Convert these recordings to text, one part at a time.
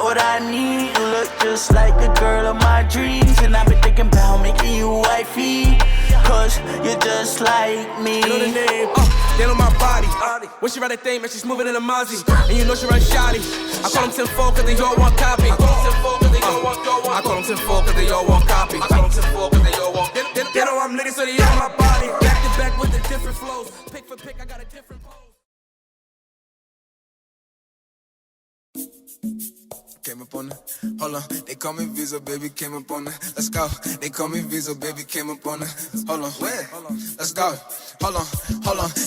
what I need. You look just like the girl of my dreams, and I've been thinking about making you wifey, cause you're just like me. You know the name, they on my body. When she ride that thing, man, she's moving in a Mozzie. And you know she run shoddy. I call them 10-4 cause they all want copy. I call them 10-4 cause they all want copy. I call them 10-4 cause they all want copy. I call them 10-4 cause they all want. They know I'm litty, so they on my body. Back to back with the different flows. Pick for pick, I got a different pose. Came up on it, hold on, they call me Veezo, baby, came up on it, let's go. They call me Veezo, baby, came up on it, hold on, where? Let's go, hold on,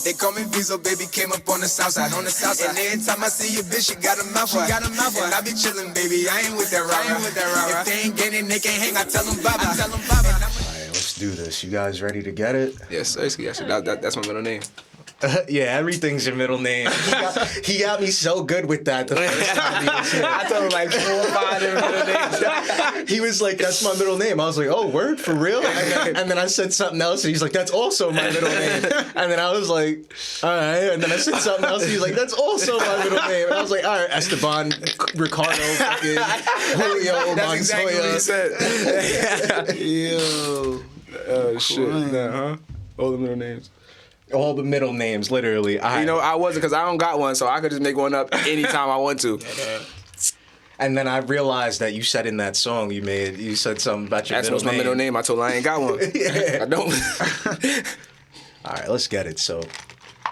they call me Veezo, baby, came up on the south side, And every time I see you, bitch, she got a mouth, And I be chillin', baby, I ain't with that rah. If they ain't getting, they can't hang, I tell them bye-bye. Alright, let's do this. You guys ready to get it? Yes, seriously, that's my middle name. Yeah, everything's your middle name. He got me so good with that the first time he was here. I told him like 4 or 5 different middle names. He was like, that's my middle name. I was like, oh, word? For real? And then I said something else, and he's like, that's also my middle name. And then I was like, all right. And then I said something else, and he's like, that's also my middle name. And I was like, all right, Esteban, Ricardo, fucking Julio, That's exactly what he said. Yo. Oh, shit. Nah, huh? All the middle names. All the middle names, literally. You know, I wasn't, because I don't got one, so I could just make one up anytime I want to. And then I realized that you said in that song you said something about your middle name. That's my middle name. I told her I ain't got one. Yeah. I don't. All right, let's get it. So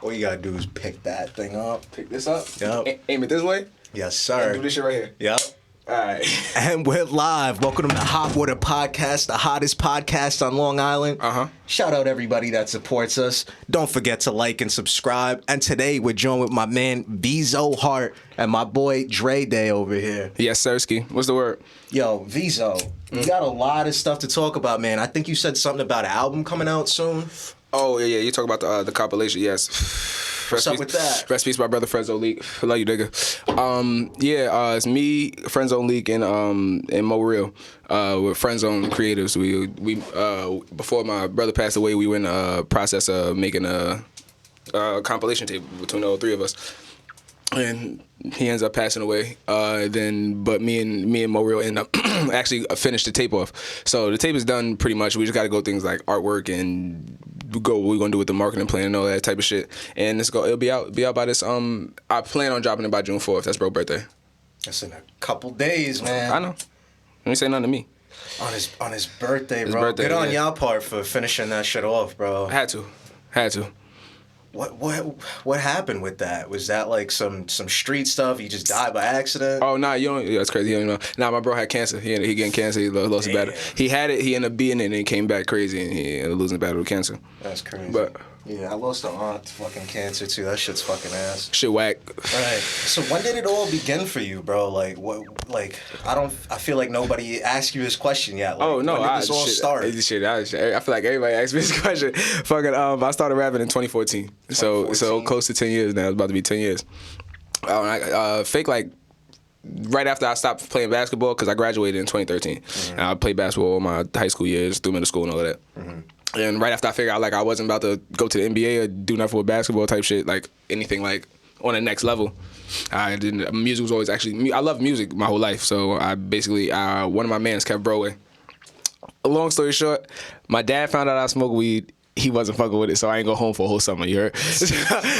all you got to do is pick that thing up. Pick this up? Yep. Aim it this way? Yes, sir. Do this shit right here. Yep. All right. And we're live. Welcome to the HotWater podcast, the hottest podcast on Long Island. Shout out everybody that supports us. Don't forget to like and subscribe. And today we're joined with my man Veezo.Hart and my boy Dre Day over here. Yes, Sirski. What's the word? Yo, Veezo, you got a lot of stuff to talk about, man. I think you said something about an album coming out soon. Oh, yeah. You talk about the compilation, yes. What's up with that? Rest peace, my brother Friendzone Leak. I love you, nigga. It's me, Friendzone Leak, and Mo Real. We're Friendzone creatives. We before my brother passed away, we were in the process of making a compilation tape between all 3 of us. And he ends up passing away. But me and Mo Real end up actually finished the tape off. So the tape is done pretty much. We just got to go things like artwork and go what we're gonna do with the marketing plan and all that type of shit. And it'll be out by this. I plan on dropping it by June 4th. That's bro's birthday. That's in a couple days, man. I know. Don't say nothing to me. On his birthday, bro. Good on y'all part for finishing that shit off, bro. Had to. What happened with that? Was that like some street stuff? He just died by accident? Oh, nah, you don't. Yeah, that's crazy. You don't know. Nah, my bro had cancer. He getting cancer. He lost a battle. He had it. He ended up being it, and he came back crazy, and he ended up losing the battle with cancer. That's crazy. But yeah, I lost an aunt to fucking cancer too. That shit's fucking ass. Shit whack. Right. So when did it all begin for you, bro? Like what? Like I feel like nobody asked you this question yet. Like, oh no, when did this all start? I feel like everybody asked me this question. Fucking I started rapping in 2014. So close to 10 years now. It's about to be 10 years. Fake like right after I stopped playing basketball because I graduated in 2013. And I played basketball all my high school years through middle school and all of that. And right after I figured out like I wasn't about to go to the NBA or do nothing with basketball type shit, like anything like on the next level. Music was always actually, I loved music my whole life. So I basically, one of my mans kept broing. Long story short, my dad found out I smoked weed. He wasn't fucking with it, so I ain't go home for a whole summer, you heard?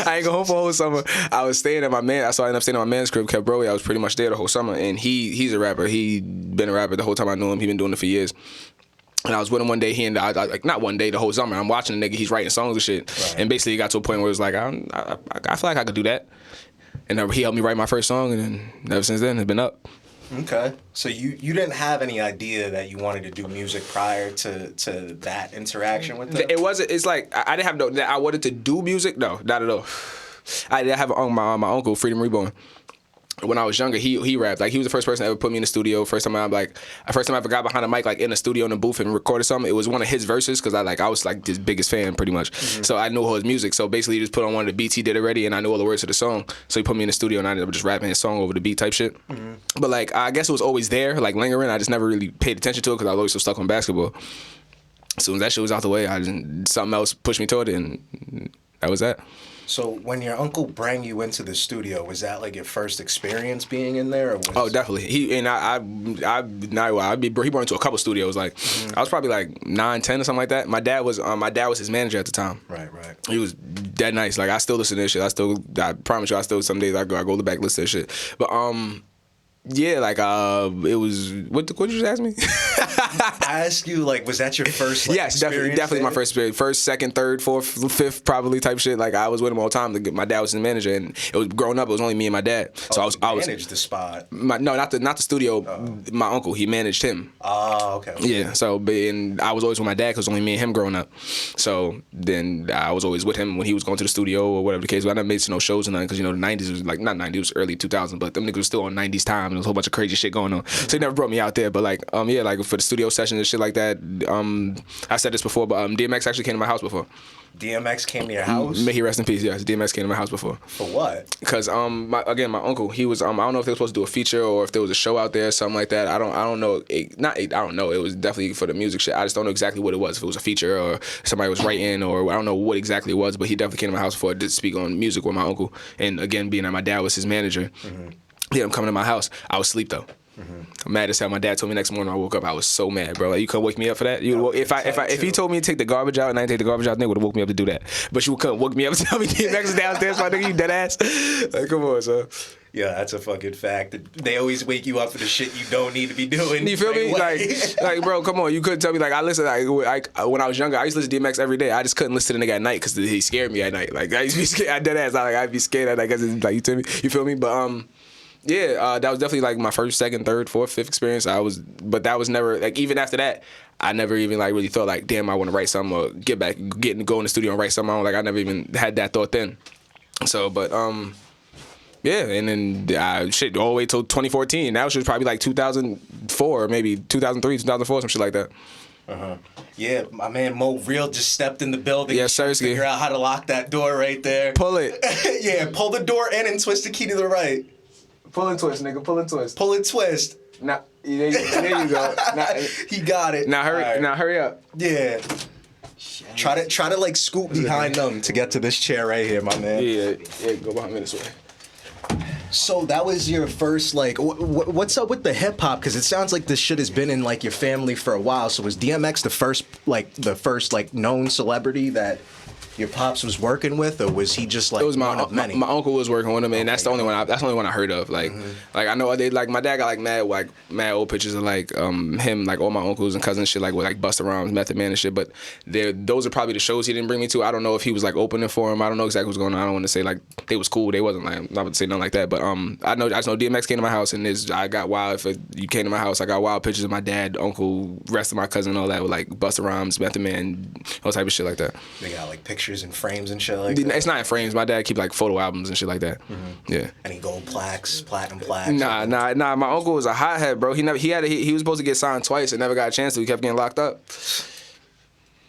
I ain't go home for a whole summer. I was staying at my man, so I ended up staying at my man's crib, kept broing. I was pretty much there the whole summer, and he's a rapper. He been a rapper the whole time I knew him. He been doing it for years. And I was with him one day, not one day, the whole summer. I'm watching the nigga, he's writing songs and shit. Right. And basically, he got to a point where it was like, I feel like I could do that. And he helped me write my first song, and then ever since then, it's been up. Okay. So you didn't have any idea that you wanted to do music prior to that interaction with them? It wasn't, it's like, I didn't have that I wanted to do music. No, not at all. I did have my uncle, Freedom Reborn. When I was younger, he rapped. Like, he was the first person to ever put me in the studio. First time I ever got behind a mic, like in the studio in the booth and recorded something. It was one of his verses because I was like his biggest fan pretty much. So I knew all his music. So basically, he just put on one of the beats he did already, and I knew all the words to the song. So he put me in the studio, and I ended up just rapping his song over the beat type shit. But like, I guess it was always there, like lingering. I just never really paid attention to it because I was always so stuck on basketball. As soon as that shit was out the way, something else pushed me toward it, and that was that. So when your uncle brought you into the studio, was that like your first experience being in there? Or was... Oh, definitely. He brought me to a couple studios. Like I was probably like 9, 10 or something like that. My dad was his manager at the time. Right. He was dead nice. Like I still listen to this shit. I promise you, I still some days I go back listen to this shit. But yeah, like it was. What did you just ask me? I asked you, like, was that your first? Like, yes, definitely my first experience. First, second, third, fourth, fifth, probably type shit. Like I was with him all the time. My dad was his manager, and it was growing up. It was only me and my dad. So I was managed the spot. Not the studio. My uncle, he managed him. Oh, okay. Yeah. So, and I was always with my dad because it was only me and him growing up. So then I was always with him when he was going to the studio or whatever the case. But I never made it to no shows or nothing because the '90s was like not '90s, it was early 2000s, but them niggas was still on '90s time. And there was a whole bunch of crazy shit going on. So he never brought me out there. But like yeah, like for the studio sessions and shit like that. I said this before, but DMX actually came to my house before. DMX came to your house? May he rest in peace. Yes, DMX came to my house before. For what? Because my uncle, he was I don't know if they were supposed to do a feature or if there was a show out there or something like that. I don't know. I don't know. It was definitely for the music shit. I just don't know exactly what it was. If it was a feature or somebody was writing or I don't know what exactly it was. But he definitely came to my house before. I did speak on music with my uncle, and again, being that my dad was his manager, yeah, I'm coming to my house. I was asleep though. I'm mad as hell. My dad told me next morning I woke up. I was so mad, bro. Like you couldn't wake me up for that. If he told me to take the garbage out and I didn't take the garbage out, then would have woke me up to do that. But you couldn't woke me up and tell me DMX is downstairs, my nigga. You dead ass. Like come on, son. Yeah, that's a fucking fact. They always wake you up for the shit you don't need to be doing. You feel me? Like, bro, come on. You couldn't tell me. Like, I listened. Like, when I was younger, I used to listen to DMX every day. I just couldn't listen to the nigga at night because he scared me at night. Like, I used to be scared. I dead ass. I'd be scared at night because like you feel me? But yeah, that was definitely like my first, second, third, fourth, fifth experience. But that was never like even after that. I never even like really thought like, damn, I want to write something or go in the studio and write something. Like I never even had that thought then. So, but yeah, and then shit all the way till 2014. That was just probably like 2004, maybe 2003, 2004, some shit like that. Yeah, my man Mo Real just stepped in the building. Yes, sir. Figure out how to lock that door right there. Pull it. Yeah, pull the door in and twist the key to the right. Pull and twist, nigga. Pull and twist. Pull and twist. Now, there you go. Now, he got it. Now hurry. Right. Now hurry up. Yeah. Try to like scoot behind them to get to this chair right here, my man. Yeah. Go behind me this way. So that was your first, like, what's up with the hip hop? Because it sounds like this shit has been in like your family for a while. So was DMX the first known celebrity that your pops was working with, or was he just like it was one of many? My uncle was working with him, and that's the only one. That's the only one I heard of. Like, like I know they like my dad got like mad old pictures of like him, like all my uncles and cousins, shit like with like Busta Rhymes, Method Man and shit. But those are probably the shows he didn't bring me to. I don't know if he was like opening for him. I don't know exactly what's going on. I don't want to say like they was cool. They wasn't like I'm not going to say nothing like that. But I just know DMX came to my house, and I got wild. If you came to my house, I got wild pictures of my dad, uncle, rest of my cousin, all that with like Busta Rhymes, Method Man, all type of shit like that. They got like pictures and frames and shit like that. It's not in frames. My dad keep like photo albums and shit like that. Yeah. Any gold plaques, platinum plaques? Nah. My uncle was a hothead, bro. He was supposed to get signed twice and never got a chance to. He kept getting locked up.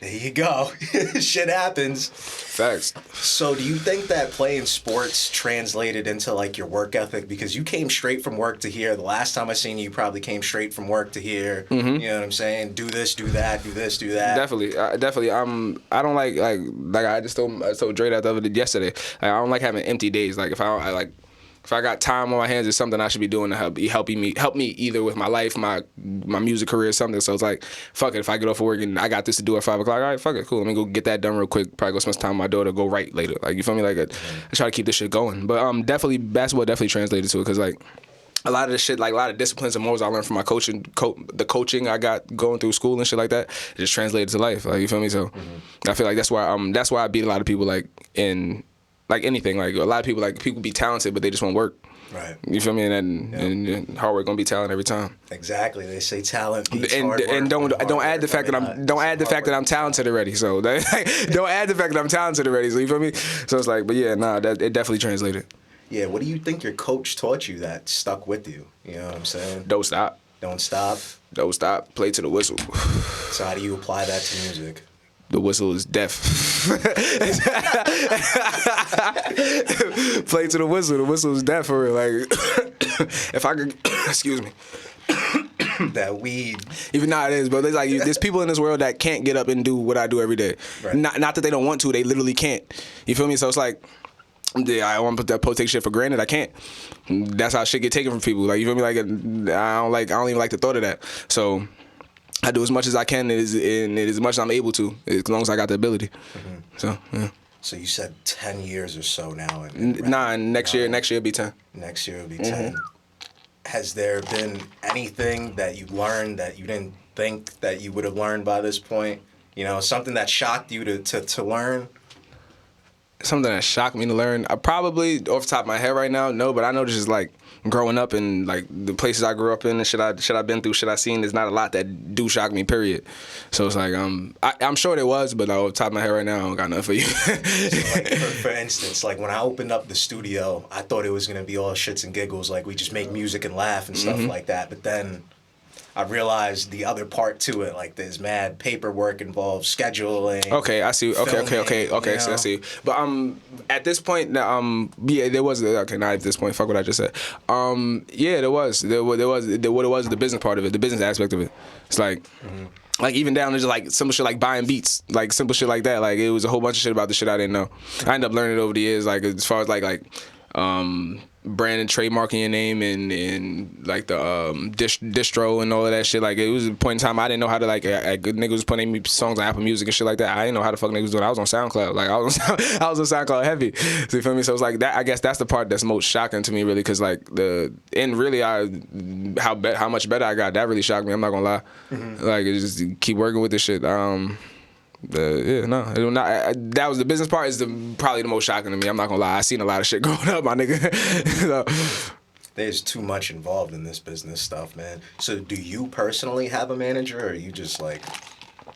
There you go. Shit happens. Facts. So do you think that playing sports translated into like your work ethic? Because you came straight from work to here. The last time I seen you, you probably came straight from work to here. You know what I'm saying? Do this, do that, do this, do that. Definitely. I don't like I just told Dre that yesterday. Like, I don't like having empty days. Like if I got time on my hands, it's something I should be doing to help me either with my life, my music career, something. So it's like, fuck it. If I get off of work and I got this to do at 5 o'clock, all right, fuck it, cool. Let me go get that done real quick. Probably go spend some time with my daughter. Go write later. Like you feel me? Like I try to keep this shit going. But definitely basketball definitely translated to it because like a lot of the shit, like a lot of disciplines and morals I learned from my coaching, the coaching I got going through school and shit like that, it just translated to life. Like you feel me? So I feel like that's why I beat a lot of people like in. Like anything, like a lot of people be talented, but they just won't work. Right. You feel me? And hard work gonna be talent every time. Exactly. They say talent beats hard work. And don't add the fact that I'm talented already. So don't add the fact that I'm talented already. So you feel me? So it's like, but yeah, it definitely translated. Yeah. What do you think your coach taught you that stuck with you? You know what I'm saying? Don't stop. Don't stop. Don't stop. Play to the whistle. So how do you apply that to music? The whistle is deaf. Play to the whistle. The whistle is deaf for real. Like, if I could, excuse me. that weed. Even now it is, but there's like there's people in this world that can't get up and do what I do every day. Right. Not that they don't want to, they literally can't. You feel me? So it's like, yeah, I want to take shit for granted. I can't. That's how shit get taken from people. Like, you feel me? Like, I don't even like the thought of that. So I do as much as I can, and as much as I'm able to, as long as I got the ability. Mm-hmm. So yeah. So you said 10 years or so now. Next year will be 10. Next year will be 10. Has there been anything that you learned that you didn't think that you would have learned by this point? You know, something that shocked you to learn? Something that shocked me to learn. I probably, off the top of my head right now, no, but I know just like growing up and like the places I grew up in and shit I've been through, shit I seen, there's not a lot that do shock me, period. So it's like, I'm sure there was, but off the top of my head right now, I don't got nothing for you. So like, for instance, like when I opened up the studio, I thought it was going to be all shits and giggles, like we just make music and laugh and stuff like that, but then I realized the other part to it, like there's mad paperwork involved, scheduling. Okay, I see. Okay. You know? So I see. But at this point, yeah, there was. Okay, not at this point. Fuck what I just said. Yeah, there was. What it was the business part of it, the business aspect of it. It's like. Like even down to just like simple shit like buying beats, like simple shit like that. Like it was a whole bunch of shit about the shit I didn't know. I ended up learning it over the years, like as far as like brand and trademarking your name and like the distro and all of that shit. Like it was a point in time I didn't know how to like good niggas was putting me songs on Apple Music and shit like that. I didn't know how the fuck niggas was doing. I was on SoundCloud. Like I was on SoundCloud heavy. So you feel me? So it's like that. I guess that's the part that's most shocking to me really, because like how much better I got. That really shocked me. I'm not gonna lie. Like it just keep working with this shit. That was the business part is probably the most shocking to me. I'm not gonna lie. I seen a lot of shit growing up, my nigga. So. There's too much involved in this business stuff, man. So do you personally have a manager, or are you just like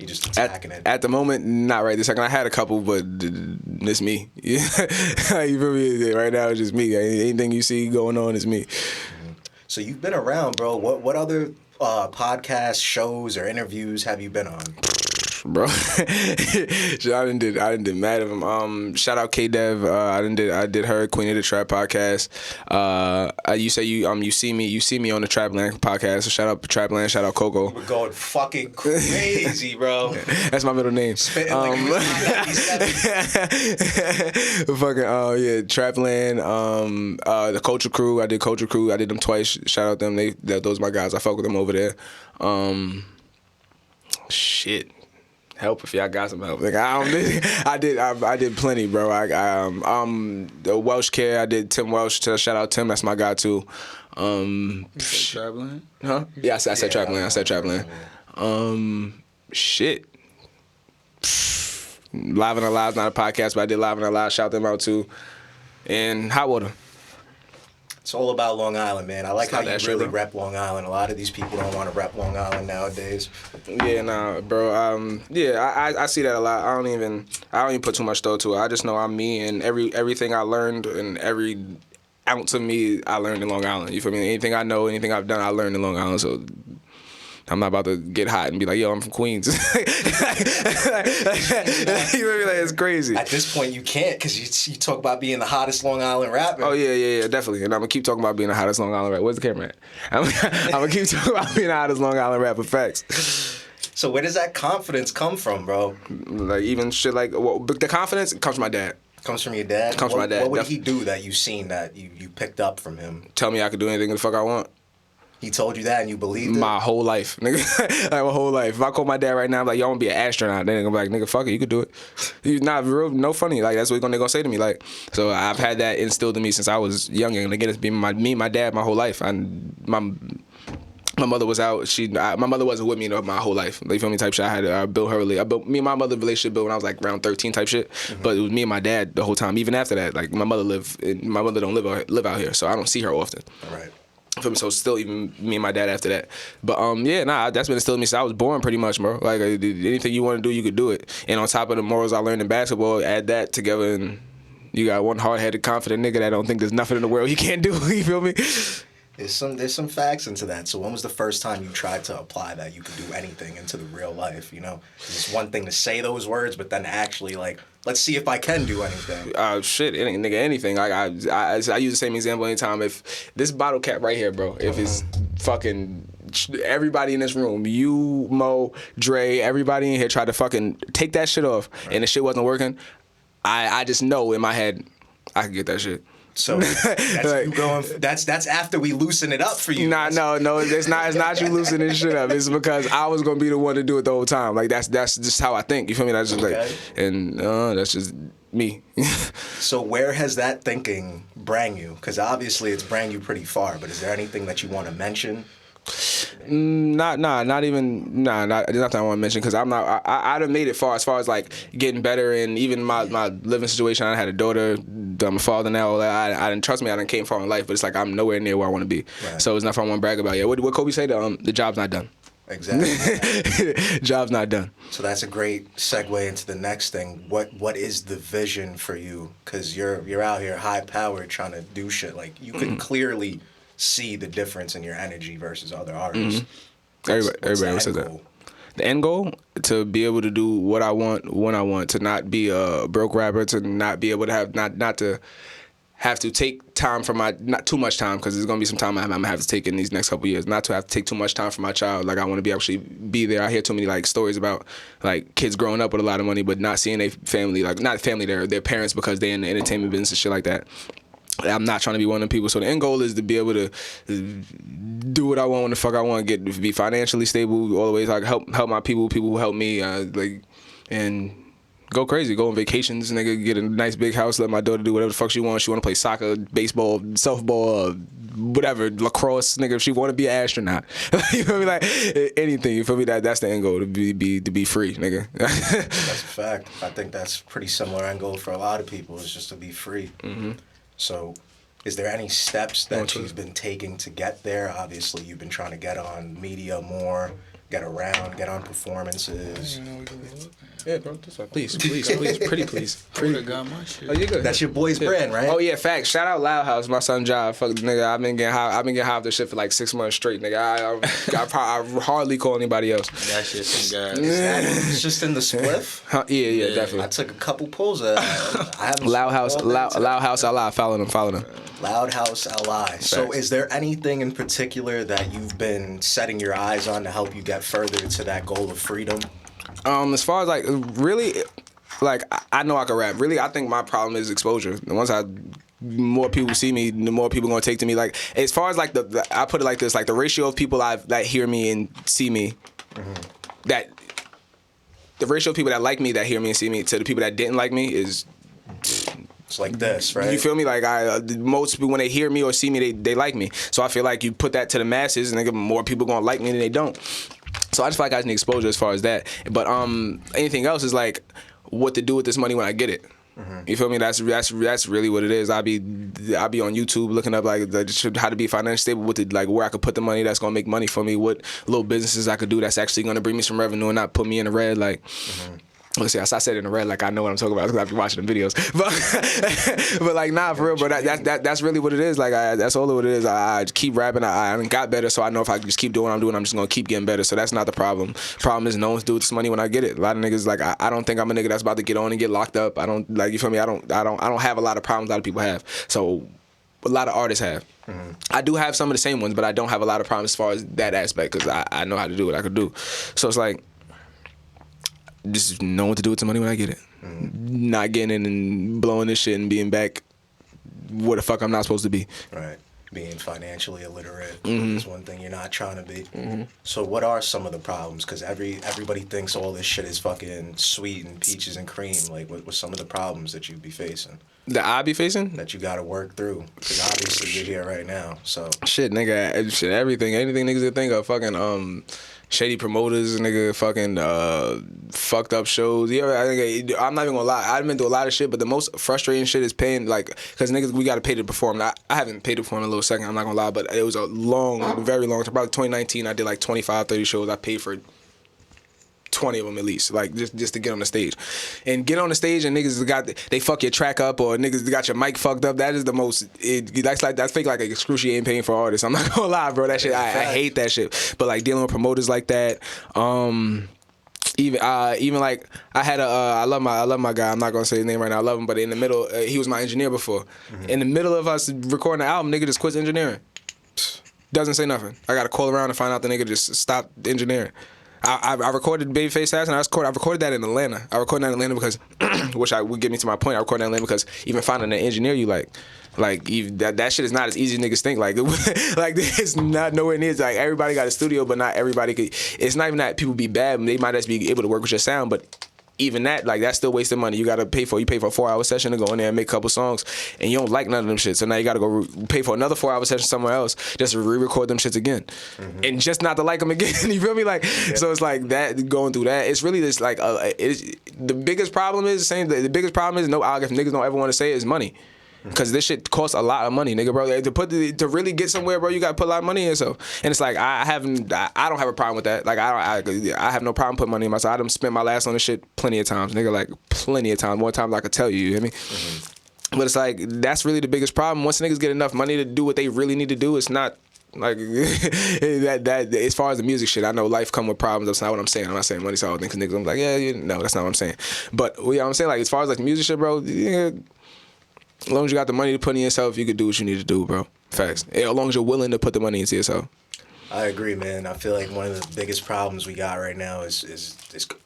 attacking it? At the moment, not right this second. I had a couple, but it's me. You feel me? Right now it's just me. Anything you see going on is me. So you've been around, bro. What other podcasts, shows, or interviews have you been on? Bro, I done did mad of them. Shout out K-Dev. I did her Queen of the Trap podcast. You say you see me on the Trapland podcast. So shout out Trapland. Shout out Coco. We're going fucking crazy, bro. That's my middle name. Spitting like fucking yeah, Trapland. The Culture Crew. I did Culture Crew. I did them twice. Shout out them. Those my guys. I fuck with them over there. Shit. Help if y'all got some help. Like I did plenty, bro. The Welsh Care. I did Tim Welsh. Shout out Tim. That's my guy too. Trapland? Huh? Yeah, I said Trapland. I said Trapland. Shit. Live and Alive, not a podcast, but I did Live and Alive. Shout them out too. And HotWater. It's all about Long Island, man. I like how you really rep Long Island. A lot of these people don't want to rep Long Island nowadays. Yeah, nah, bro. Yeah, I see that a lot. I don't even put too much thought to it. I just know I'm me, and everything I learned and every ounce of me I learned in Long Island. You feel me? Anything I know, anything I've done, I learned in Long Island. So I'm not about to get hot and be like, yo, I'm from Queens. You feel me? Like, it's crazy. At this point, you can't, because you talk about being the hottest Long Island rapper. Oh, yeah, definitely. And I'm going to keep talking about being the hottest Long Island rapper. Where's the camera at? I'm going to keep talking about being the hottest Long Island rapper. Facts. So where does that confidence come from, bro? Like, even shit like, the confidence comes from my dad. Comes from your dad? Comes from my dad. What would he do that you've seen that you picked up from him? Tell me I could do anything the fuck I want. He told you that and you believed it? My whole life, nigga. Like, my whole life. If I call my dad right now, I'm like, yo, I want to be an astronaut. Then they're going to be like, nigga, fuck it, you could do it. He's not real, no funny. Like, that's what they're going to say to me. Like, so I've had that instilled in me since I was young. And again, it's been me and my dad my whole life. My mother was out. My mother wasn't with me my whole life. You feel me? Type shit. I built her. Me and my mother relationship built when I was like around 13 type shit. Mm-hmm. But it was me and my dad the whole time. Even after that, like my mother don't live out here, so I don't see her often. Right. For me, so still even me and my dad after that. But that's been instilled in me since I was born, pretty much, bro. Like anything you want to do, you could do it. And on top of the morals I learned in basketball, add that together, and you got one hard-headed, confident nigga that don't think there's nothing in the world he can't do. You feel me? There's some facts into that. So when was the first time you tried to apply that you could do anything into the real life, you know? It's one thing to say those words, but then actually, like, let's see if I can do anything. Anything. Like, I use the same example anytime. If this bottle cap right here, bro, if it's fucking everybody in this room, you, Mo, Dre, everybody in here tried to fucking take that shit off, and the shit wasn't working. I just know in my head I could get that shit. So that's Like, you going. That's after we loosen it up for you. No, it's not you loosening shit up. It's because I was gonna be the one to do it the whole time. Like that's just how I think. You feel me? That's just like, and that's just me. So where has that thinking bring you? Because obviously it's bring you pretty far. But is there anything that you want to mention? Not even there's nothing I want to mention because I'm not. I done made it far as like getting better and even my living situation. I had a daughter. I'm a father now. All that. I didn't trust me. I done came far in life, but it's like I'm nowhere near where I want to be. Right. So it's nothing I want to brag about. Yeah. What Kobe say? The job's not done. Exactly. Job's not done. So that's a great segue into the next thing. What is the vision for you? Because you're out here high powered trying to do shit. Like you can clearly see the difference in your energy versus other artists. Everybody says that. The end goal, to be able to do what I want when I want, to not be a broke rapper, to not be able to have not to have to take time from not too much time, because there's gonna be some time I'm gonna have to take in these next couple years. Not to have to take too much time for my child. Like I want to actually be there. I hear too many like stories about like kids growing up with a lot of money but not seeing their family, like not family, their parents, because they're in the entertainment business and shit like that. I'm not trying to be one of them people. So the end goal is to be able to do what I want when the fuck I want, be financially stable all the way, so I can help my people who help me, and go crazy, go on vacations, nigga, get a nice big house, let my daughter do whatever the fuck she wants. She want to play soccer, baseball, softball, whatever, lacrosse, nigga. If she want to be an astronaut, you feel me? Like anything, you feel me? That's the end goal, to be free, nigga. That's a fact. I think that's pretty similar end goal for a lot of people, is just to be free. Mm-hmm. So, is there any steps that you've been taking to get there? Obviously, you've been trying to get on media more, get around, get on performances. Yeah, bro, this one. Please, pretty please. Pretty got my shit. Oh, you good? That's your boy's brand, right? Oh yeah, facts. Shout out Loud House, my son Job. Fuck, nigga, I've been getting high off this shit for like 6 months straight, nigga. I hardly call anybody else. That shit some guys. It's just in the spliff? Yeah, definitely. I took a couple pulls of that. I haven't Loud House LI. Follow them. Loud House LI. So is there anything in particular that you've been setting your eyes on to help you get further to that goal of freedom? As far as like really, like I know I can rap. Really, I think my problem is exposure. Once more people see me, the more people gonna take to me. Like as far as like I put it like this, like the ratio of people that hear me and see me, that the ratio of people that like me, that hear me and see me, to the people that didn't like me is. It's like this, right? You feel me? Like most people when they hear me or see me, they like me. So I feel like you put that to the masses, and more people gonna like me than they don't. So I just feel like I need exposure as far as that. But anything else is like what to do with this money when I get it. Mm-hmm. You feel me? That's really what it is. I'll be on YouTube looking up like how to be financially stable, where I could put the money that's gonna make money for me, what little businesses I could do that's actually gonna bring me some revenue and not put me in the red. Like. Mm-hmm. Let's see, I said it in the red like I know what I'm talking about because I've been watching the videos. But like, nah, for real, bro. That's really what it is. Like, that's all what it is. I keep rapping. I got better, so I know if I just keep doing what I'm doing, I'm just gonna keep getting better. So that's not the problem. Problem is no one's doing this money when I get it. A lot of niggas like I don't think I'm a nigga that's about to get on and get locked up. I don't like, you feel me? I don't have a lot of problems a lot of people have. So a lot of artists have. Mm-hmm. I do have some of the same ones, but I don't have a lot of problems as far as that aspect because I know how to do what I could do. So it's like. Just know what to do with the money when I get it. Mm-hmm. Not getting in and blowing this shit and being back where the fuck I'm not supposed to be. Right. Being financially illiterate is one thing you're not trying to be. Mm-hmm. So what are some of the problems? Because everybody thinks all this shit is fucking sweet and peaches and cream. Like, what's some of the problems that you be facing? That I be facing? That you got to work through. Because obviously you're here right now. So shit, nigga, everything. Anything niggas that think of fucking shady promoters, nigga, fucking fucked up shows. Yeah, I'm not even gonna lie. I've been through a lot of shit, but the most frustrating shit is paying, like, because niggas, we gotta pay to perform. I haven't paid to perform in a little second, I'm not gonna lie, but it was a very long time. Probably 2019, I did like 25, 30 shows. I paid for 20 of them at least, like just to get on the stage. And get on the stage and niggas they fuck your track up or niggas got your mic fucked up. That is the most, that's fake like excruciating pain for artists. I'm not gonna lie, bro. That shit, I hate that shit. But like dealing with promoters like that, even like I had I love my guy. I'm not gonna say his name right now. I love him, but in the middle, he was my engineer before. Mm-hmm. In the middle of us recording the album, nigga just quits engineering. Doesn't say nothing. I gotta call around and find out the nigga just stopped engineering. I recorded Babyface Ass, and I recorded that in Atlanta. I recorded that in Atlanta because, which would get me to my point. I recorded that in Atlanta because even finding an engineer, you even, that shit is not as easy as niggas think. Like it's not nowhere near. Like everybody got a studio, but not everybody could. It's not even that people be bad. They might just be able to work with your sound, but even that, like, that's still wasting money. You gotta pay for a 4-hour session to go in there and make a couple songs, and you don't like none of them shit. So now you gotta go pay for another 4-hour session somewhere else just to re-record them shits again, and just not to like them again. You feel me? Like, so it's like that, going through that. It's really this like the biggest problem is the biggest problem is if niggas don't ever want to say it, is money. Cause this shit costs a lot of money, nigga, bro. Like, to really get somewhere, bro, you gotta put a lot of money in yourself. And it's like I don't have a problem with that. Like I have no problem putting money in myself. I done spent my last on this shit plenty of times, nigga. Like plenty of times, more times than I could tell you. You hear me? But it's like that's really the biggest problem. Once niggas get enough money to do what they really need to do, it's not like that. As far as the music shit, I know life come with problems. That's not what I'm saying. I'm not saying money's all thing. Cause niggas, I'm like, no, that's not what I'm saying. But you know what I'm saying, like as far as like music shit, bro. Yeah, as long as you got the money to put in yourself, you can do what you need to do, bro. Facts. As long as you're willing to put the money into yourself. I agree, man. I feel like one of the biggest problems we got right now is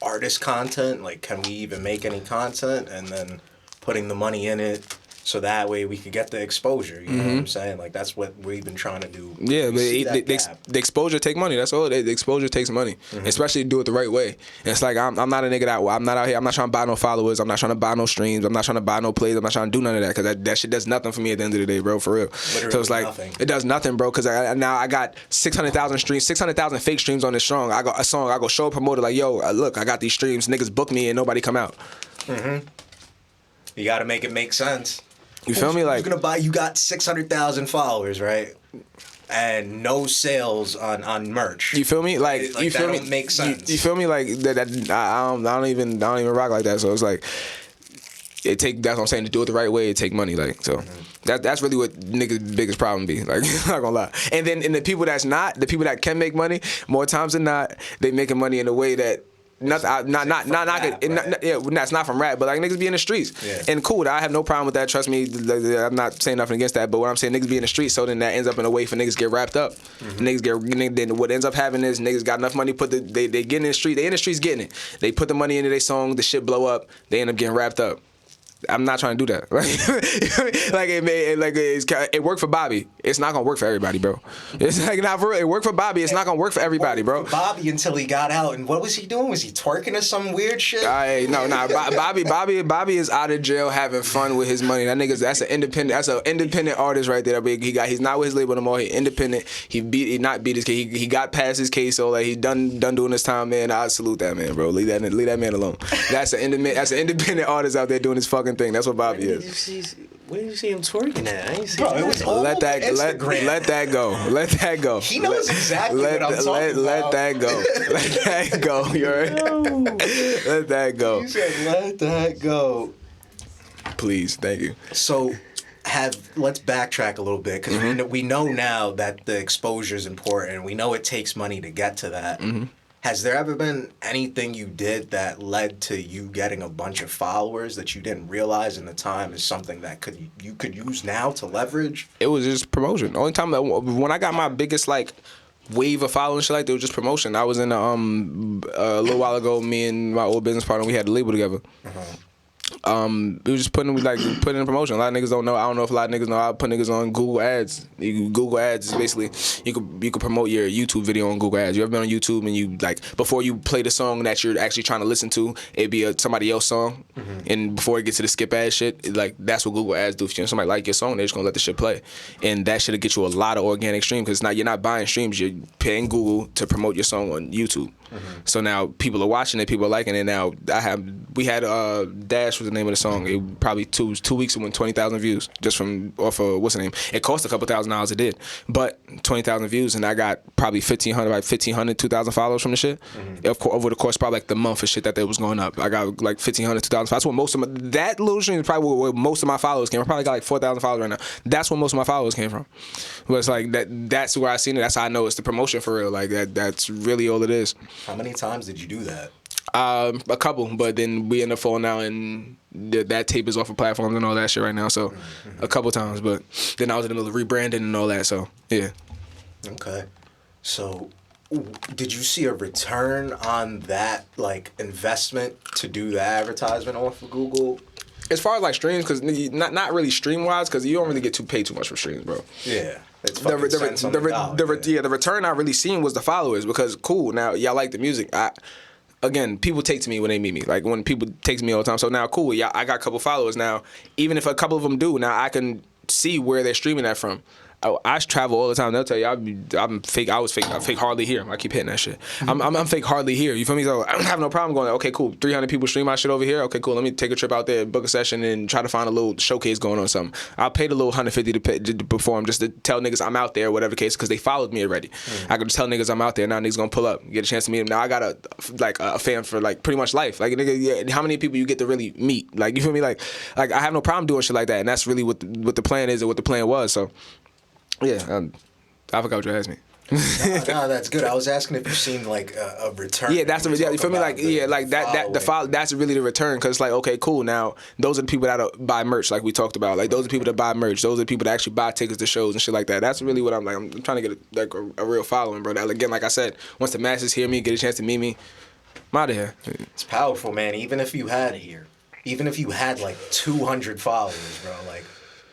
artist content. Like, can we even make any content? And then putting the money in it so that way we could get the exposure. You know what I'm saying? Like, that's what we've been trying to do. Yeah, but the exposure take money. That's all. The exposure takes money, especially do it the right way. And it's like I'm not a nigga that I'm not out here. I'm not trying to buy no followers. I'm not trying to buy no streams. I'm not trying to buy no plays. I'm not trying to do none of that because that shit does nothing for me at the end of the day, bro. For real. Literally so it's like nothing. It does nothing, bro. Because now I got 600,000 streams, 600,000 fake streams on this song. I got a song. I go show a promoter like, yo, look, I got these streams. Niggas book me and nobody come out. You got to make it make sense. You feel me? Like, who's gonna buy? You got 600,000 followers, right? And no sales on merch. You feel me? Like you feel that me? Don't make sense. You feel me? Like that I don't even rock like that. So it's like that's what I'm saying. To do it the right way, it take money. Like so, that's really what niggas' biggest problem be. Like not gonna lie. And then the people that can make money, more times than not, they making money in a way that. That's not from rap, but like niggas be in the streets, and cool. I have no problem with that. Trust me, I'm not saying nothing against that. But what I'm saying, niggas be in the streets, so then that ends up in a way for niggas get wrapped up. Then what ends up happening is niggas got enough money, they get in the street, they in the streets getting it. They put the money into their song, the shit blow up, they end up getting wrapped up. I'm not trying to do that. It worked for Bobby. It's not gonna work for everybody, bro. It's like not for real. It worked for Bobby. It's not gonna work for everybody, bro. Bobby until he got out, and what was he doing? Was he twerking or some weird shit? Bobby is out of jail having fun with his money. That's an independent artist right there. He's not with his label no more. He independent. He not beat his case. He got past his case, so like he done doing his time, man. I salute that man, bro. Leave that man alone. That's an independent artist out there doing his fucking thing. That's what Bobby is. Where did you see him twerking at? I ain't see Bro, it was all let that go. Let that go. He knows exactly what I'm talking about. Let that go. Let that go. You heard? Let that go. You said let that go. Please, thank you. So, let's backtrack a little bit because we know now that the exposure is important. We know it takes money to get to that. Has there ever been anything you did that led to you getting a bunch of followers that you didn't realize in the time is something that you could use now to leverage? It was just promotion. The only time when I got my biggest like wave of following shit like that was just promotion. I was in a little while ago. Me and my old business partner, we had a label together. We was just putting in promotion. A lot of niggas don't know. I don't know if a lot of niggas know. I put niggas on Google Ads. Google Ads is basically you could promote your YouTube video on Google Ads. You ever been on YouTube and you like before you play the song that you're actually trying to listen to, it'd be somebody else's song, and before it gets to the skip ad shit, like that's what Google Ads do. If somebody like your song, they're just gonna let the shit play, and that shit'll get you a lot of organic streams because you're not buying streams. You're paying Google to promote your song on YouTube. So now people are watching it, people are liking it. Now we had Dash was the name of the song. It probably two weeks it went 20,000 views just from off of what's the name. It cost a couple $1,000. It did, but 20,000 views, and I got probably 1,500, 2,000 followers from the shit. Over the course probably like the month of shit that was going up, I got like 1,500, 2,000. That's what most of that little stream is probably where most of my followers came from. I probably got like 4,000 followers right now. That's where most of my followers came from. But it's like that's where I seen it. That's how I know it's the promotion for real. Like that's really all it is. How many times did you do that? A couple, but then we end up falling out and that tape is off of platforms and all that shit right now. So a couple times, but then I was in the middle of rebranding and all that. So yeah. Okay. So, did you see a return on that like investment to do the advertisement off of Google? As far as like streams, because not really stream wise, because you don't really get paid too much for streams, bro. Yeah. It's fucking cents on the dollar, the return I really seen was the followers, because cool, now y'all like the music. Again, people take to me when they meet me. Like when people take to me all the time. So now cool, yeah, I got a couple followers now. Even if a couple of them do, now I can see where they're streaming that from. I travel all the time. They'll tell you I'm fake. I was fake. I'm fake hardly here. I keep hitting that shit. I'm fake hardly here. You feel me? So I don't have no problem going. Okay, cool. 300 people stream my shit over here. Okay, cool. Let me take a trip out there, book a session, and try to find a little showcase going on. Or something. I'll pay the little 150 to perform, just to tell niggas I'm out there, whatever the case, because they followed me already. I can just tell niggas I'm out there. Now niggas gonna pull up, get a chance to meet them. Now I got a fan for like pretty much life. Like nigga, yeah, how many people you get to really meet? Like you feel me? Like I have no problem doing shit like that, and that's really what the plan is and what the plan was. So. Yeah, I forgot what you asked me. No, that's good. I was asking if you've seen like a return. Yeah, that's you feel me? Like that's really the return, because it's like, okay, cool. Now those are the people that buy merch, like we talked about. Like those are the people that buy merch. Those are the people that actually buy tickets to shows and shit like that. That's really what I'm like. I'm trying to get a real following, bro. That, again, like I said, once the masses hear me, get a chance to meet me, I'm out of here. It's powerful, man. Even if you had like 200 followers, bro, like.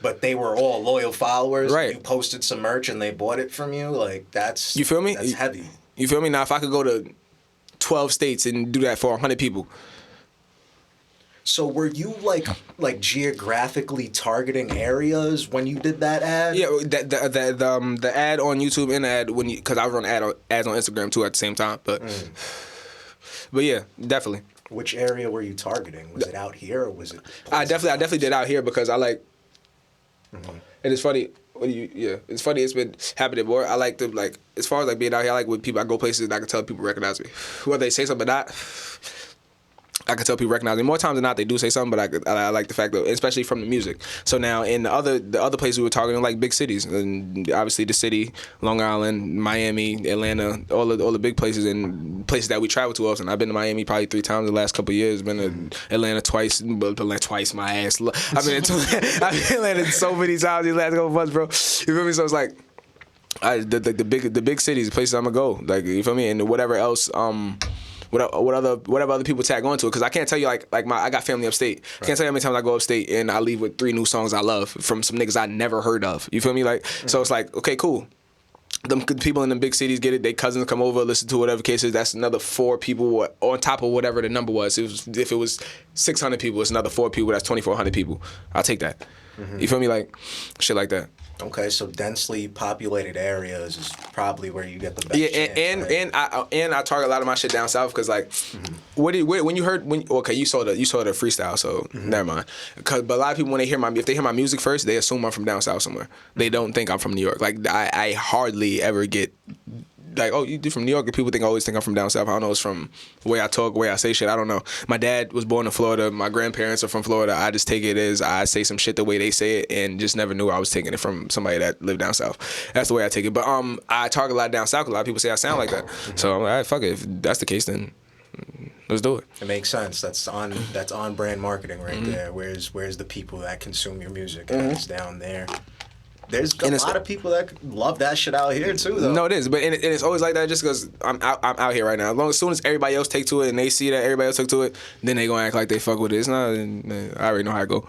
But they were all loyal followers. Right. You posted some merch and they bought it from you. Like that's. You feel me? That's heavy. You feel me? Now if I could go to 12 states and do that for 100 people. So were you like geographically targeting areas when you did that ad? Yeah, the ad on YouTube and the ad because I run ads on Instagram too at the same time. But yeah, definitely. Which area were you targeting? Was it out here or was it? I definitely did out here because I like. And it's funny. It's funny. It's been happening more. I like to as far as like being out here. I like when people I go places and I can tell people recognize me, whether they say something or not. I can tell people recognize me. More times than not, they do say something, but I like the fact that, especially from the music. So now in the other places we were talking, like big cities, and obviously the city, Long Island, Miami, Atlanta, all the big places and places that we travel to often. I've been to Miami probably 3 times in the last couple of years. Been to Atlanta twice. Twice, my ass. I've been to Atlanta so many times these last couple of months, bro. You feel me? So it's like the big cities, the places I'm gonna go. Like you feel me? And whatever else. Whatever other people tag onto it, because I can't tell you I got family upstate. Right. Can't tell you how many times I go upstate and I leave with 3 new songs I love from some niggas I never heard of. You feel me? So it's like, okay, cool. Them people in the big cities get it. They cousins come over, listen to whatever case is. That's another 4 people on top of whatever the number was. If it was 600 people, it's another 4 people. That's 2,400 people. I'll take that. You feel me? Like shit like that. Okay, so densely populated areas is probably where you get the best. Yeah, chance, and I target a lot of my shit down south because when you heard you saw the freestyle, so never mind. But a lot of people when if they hear my music first, they assume I'm from down south somewhere. They don't think I'm from New York. Like I hardly ever get. Like, oh, you from New York? And people always think I'm from down south. I don't know. It's from the way I talk, the way I say shit. I don't know. My dad was born in Florida. My grandparents are from Florida. I just take it as I say some shit the way they say it, and just never knew I was taking it from somebody that lived down south. That's the way I take it. But I target a lot down south. A lot of people say I sound like that. So I'm like, all right, fuck it. If that's the case, then let's do it. It makes sense. That's on brand marketing right there. Where's the people that consume your music? And it's down there. There's a lot of people that love that shit out here too, though. No, it is, but and it's always like that just because I'm out here right now. As soon as everybody else take to it and they see that everybody else took to it, then they gonna act like they fuck with it. It's not. I already know how it go.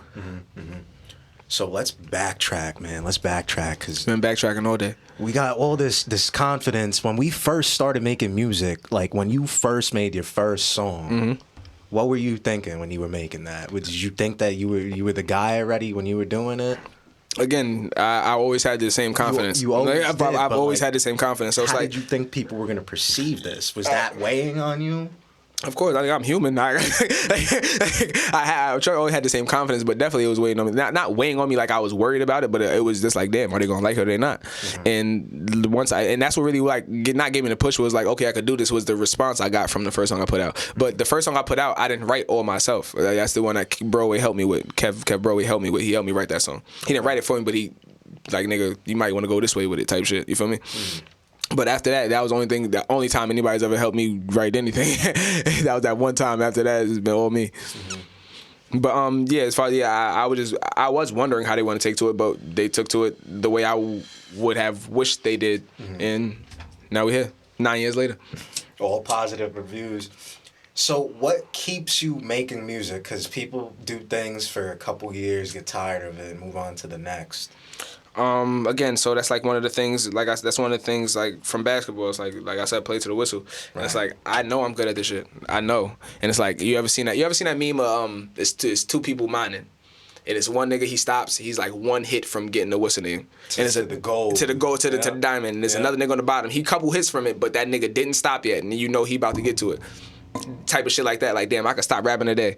So let's backtrack, man. Let's backtrack because been backtracking all day. We got all this confidence when we first started making music. Like when you first made your first song. What were you thinking when you were making that? Did you think that you were the guy already when you were doing it? Again, I always had the same confidence. I've always had the same confidence. So it's how did you think people were going to perceive this? Was that weighing on you? Of course, I'm human. I always had the same confidence, but definitely it was weighing on me. Not weighing on me like I was worried about it, but it was just like, damn, are they gonna like it or they not? And that's what really not gave me the push was like, okay, I could do this. Was the response I got from the first song I put out. But the first song I put out, I didn't write all myself. That's the one that Broadway helped me with. Kev Broadway helped me with. He helped me write that song. He didn't write it for me, but he like, nigga, you might want to go this way with it type shit. You feel me? But after that was the only time anybody's ever helped me write anything. That was that one time. After that, it's been all me. But yeah, as far as I was wondering how they want to take to it, but they took to it the way I would have wished they did, and now we're here 9 years later. All positive reviews. So what keeps you making music? Because people do things for a couple years, get tired of it, and move on to the next. Again, so that's like one of the things. That's one of the things like from basketball. It's like I said, play to the whistle. And it's like I know I'm good at this shit. I know, and it's like you ever seen that meme? It's two people mining. And it's one nigga, he stops, he's like one hit from getting the whistle in. And it's to the goal. To the diamond. And there's another nigga on the bottom. He couple hits from it, but that nigga didn't stop yet. And you know he about to get to it. Type of shit like that. Like, damn, I could stop rapping today.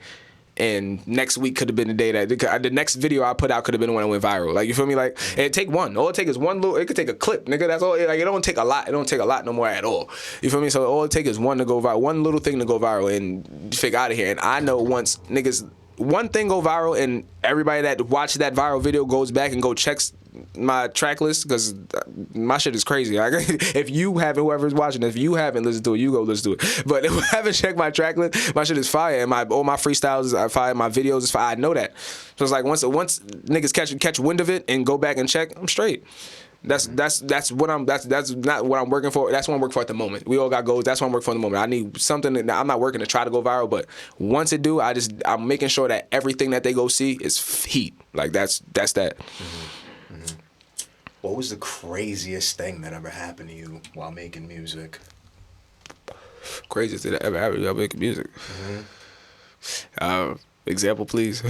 And next week could have been the day that the next video I put out could have been the one that went viral. Like, you feel me? Like, it take one. All it take is one little. It could take a clip, nigga. That's all. Like, it don't take a lot. It don't take a lot no more at all. You feel me? So all it take is one to go viral, one little thing to go viral, and figure out of here. And I know once niggas, one thing go viral, and everybody that watched that viral video goes back and go checks my track list, because my shit is crazy. Like, if you haven't, whoever's watching, if you haven't listened to it, you go listen to it. But if I haven't checked my track list, my shit is fire, and all my freestyles are fire, my videos is fire. I know that. So it's like once niggas catch wind of it and go back and check, I'm straight. That's not what I'm working for. That's what I'm working for at the moment. We all got goals. That's what I'm working for at the moment. I need something that I'm not working to try to go viral, but once it do, I'm making sure that everything that they go see is heat. Like that's that. What was the craziest thing that ever happened to you while making music? Craziest thing that ever happened while making music. Example, please.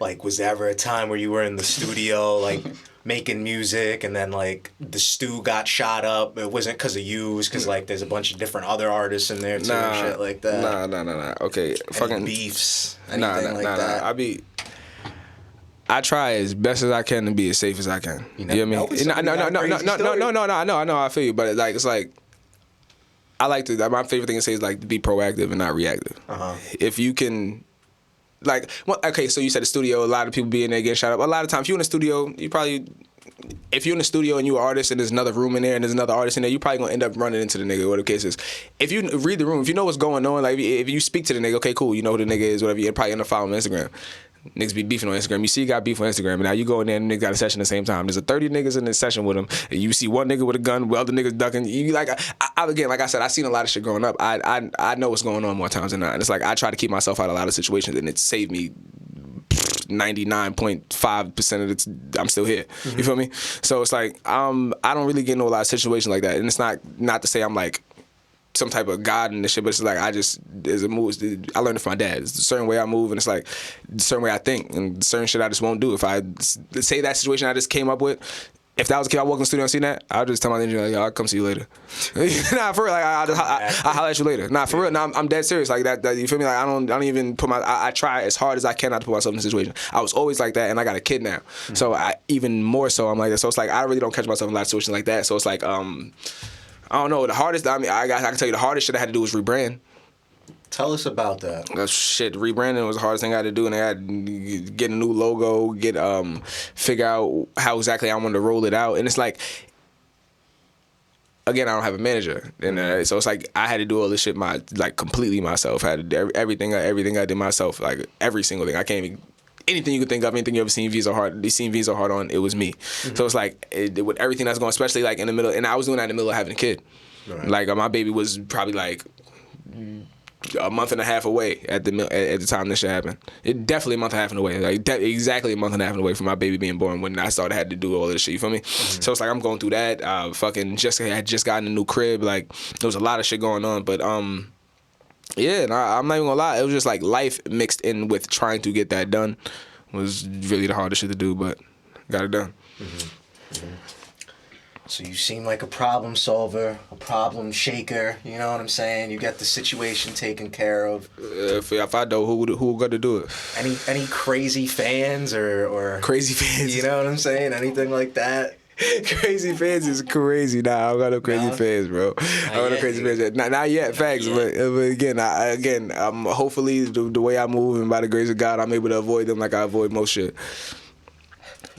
Like, was there ever a time where you were in the studio, like, making music, and then, like, the stew got shot up? It wasn't because of you, it was because, like, there's a bunch of different other artists in there, too, and shit like that? Nah. Okay, fucking beefs, anything like that? I try as best as I can to be as safe as I can. You know what I mean? No, I know, I feel you, but it's like, I like to, my favorite thing to say is like to be proactive and not reactive. If you can, like, well, okay, so you said the studio, a lot of people be in there getting shot up. A lot of times, if you're in the studio, if you're in the studio and you're an artist and there's another room in there and there's another artist in there, you're probably gonna end up running into the nigga, whatever the case is. If you read the room, if you know what's going on, like if you speak to the nigga, okay, cool, you know who the nigga is, whatever, you probably end up following him on Instagram. Niggas be beefing on Instagram. You see, you got beef on Instagram, and now you go in there and niggas got a session at the same time. There's 30 niggas in this session with him. And you see one nigga with a gun, other niggas ducking. You like, again, like I said, I seen a lot of shit growing up. I know what's going on more times than not. And it's like I try to keep myself out of a lot of situations, and it saved me 99.5% of it. I'm still here. You feel me? So it's like I don't really get into a lot of situations like that, and it's not to say I'm like some type of god in this shit, but it's like I learned it from my dad. It's a certain way I move, and it's like a certain way I think, and certain shit I just won't do. If I say that situation I just came up with, if that was the kid I walk in the studio and see that, I'll just tell my engineer, like, yo, I'll come see you later. Nah, for real, like I'll holler at you later. Nah, for real, nah, I'm dead serious. Like that, you feel me? Like I don't even put I try as hard as I can not to put myself in a situation. I was always like that, and I got a kid now, so even more so I'm like that. So it's like I really don't catch myself in a lot of situations like that. So it's like I don't know. The hardest, I can tell you the hardest shit I had to do was rebrand. Tell us about that. Rebranding was the hardest thing I had to do, and I had to get a new logo, figure out how exactly I wanted to roll it out, and it's like, again, I don't have a manager, and so it's like I had to do all this shit completely myself. I had to do everything I did myself, like every single thing. I can't even. Anything you could think of, anything you ever seen Veezo.Hart on, it was me. So it's like, with everything that's going, especially like in the middle, and I was doing that in the middle of having a kid. Right. Like my baby was probably like a month and a half away at the time this shit happened. It definitely a month and a half away, like exactly a month and a half away from my baby being born when I had to do all this shit. You feel me? So it's like I'm going through that. Had just gotten a new crib. Like there was a lot of shit going on, but yeah, and I'm not even gonna lie. It was just like life mixed in with trying to get that done was really the hardest shit to do, but got it done. So you seem like a problem solver, a problem shaker. You know what I'm saying? You get the situation taken care of. If I know who got to do it. Any crazy fans or crazy fans? You know what I'm saying? Anything like that? Crazy fans is crazy. Nah, I don't got no crazy fans, bro. I don't got no crazy fans. Not yet, facts. But again, hopefully the way I move and by the grace of God, I'm able to avoid them like I avoid most shit.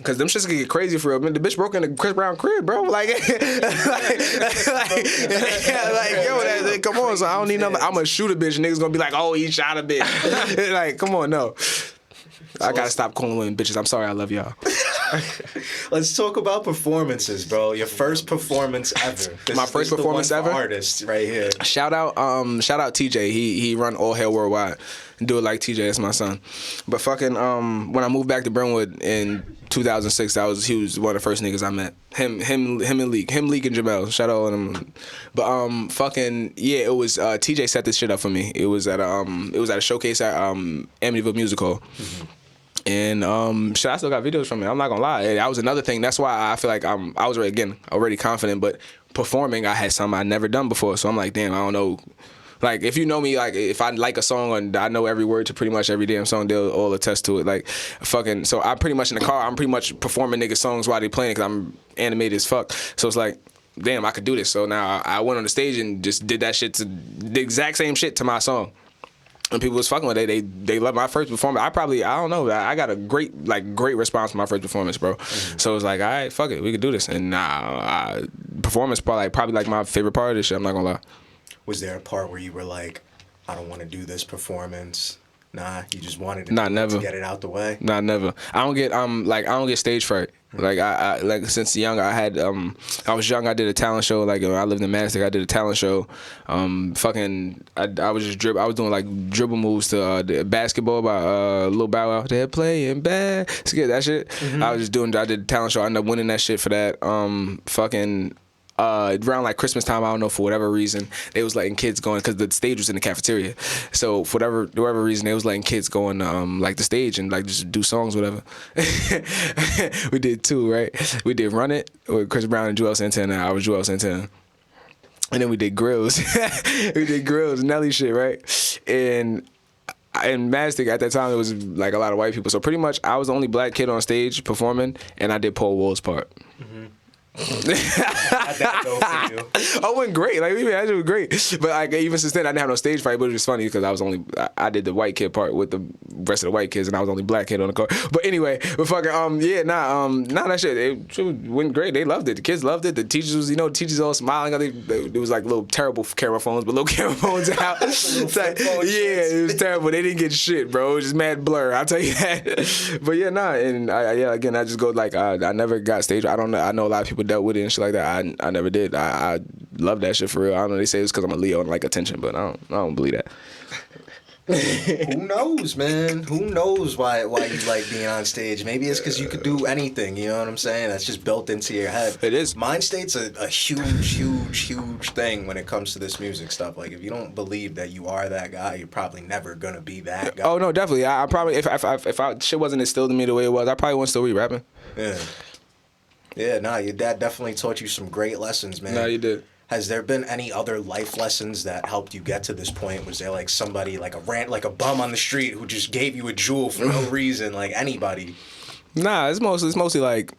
Cause them shits can get crazy for real. I mean, the bitch broke into Chris Brown crib, bro. Come on, so I don't need nothing. I'm gonna shoot a bitch. Niggas gonna be like, oh, he shot a bitch. Like, come on, no. I gotta stop calling women bitches. I'm sorry, I love y'all. Let's talk about performances, bro. Your first performance ever. My first performance ever? Artist right here. Shout out TJ. He run All Hail Worldwide. Do it like TJ. That's my son. But fucking when I moved back to Brentwood in 2006, he was one of the first niggas I met. Him and Leak and Jamel. Shout out all of them. But fucking yeah, it was TJ set this shit up for me. It was at a showcase at Amityville Music Hall. Mm-hmm. And shit, I still got videos from it. I'm not gonna lie. That was another thing. That's why I feel like I was already confident, but performing, I had something I'd never done before. So I'm like, damn, I don't know. Like, if you know me, like, if I like a song and I know every word to pretty much every damn song, they'll all attest to it. Like, fucking, so I'm pretty much in the car, I'm pretty much performing niggas' songs while they playing because I'm animated as fuck. So it's like, damn, I could do this. So now I went on the stage and just did that shit, to the exact same shit to my song. And people was fucking with it. They loved my first performance. I don't know. I got a great response from my first performance, bro. Mm-hmm. So it was like, all right, fuck it, we could do this. And performance probably like my favorite part of this shit. I'm not gonna lie. Was there a part where you were like, I don't want to do this performance? Nah, you just wanted to, never. To get it out the way? Nah, never. I don't get stage fright. Like I since young I was young, I did a talent show. Like when I lived in Mastic, I did a talent show. I was just I was doing like dribble moves to the basketball by Lil Bow Wow. They're playing basket, that shit. Mm-hmm. I did a talent show. I ended up winning that shit for that. Around like Christmas time, I don't know, for whatever reason, they was letting kids go in because the stage was in the cafeteria. So for whatever reason, they was letting kids go in like the stage and like just do songs, whatever. We did two, right? We did Run It with Chris Brown and Joel Santana. I was Joel Santana. And then we did Grills. Nelly shit, right? And in Mastic at that time, it was like a lot of white people. So pretty much, I was the only black kid on stage performing, and I did Paul Wall's part. Mm-hmm. I went great. Like, I did great. But like, even since then, I didn't have no stage fright. But it was just funny because I did the white kid part with the rest of the white kids, and I was the only black kid on the car. But anyway, that shit, it went great. They loved it. The kids loved it. The teachers was, the teachers all smiling. It was like little terrible camera phones, but little camera phones out. It was terrible. They didn't get shit, bro. It was just mad blur. I'll tell you that. But again, I just go like I never got stage. I know a lot of people dealt with it and shit like that. I never did. I love that shit for real. I don't know, they say it's because I'm a Leo and like attention, but I don't believe that. Who knows, man? Who knows why you like being on stage? Maybe it's because you could do anything, you know what I'm saying? That's just built into your head. It is. Mind state's a huge thing when it comes to this music stuff. Like, if you don't believe that you are that guy, you're probably never gonna be that guy. Oh no, definitely. I probably if shit wasn't instilled in me the way it was, I probably wouldn't still be rapping. Yeah, your dad definitely taught you some great lessons, man. No, you did. Has there been any other life lessons that helped you get to this point? Was there like somebody, like a bum on the street who just gave you a jewel for no reason, like anybody? Nah, it's mostly like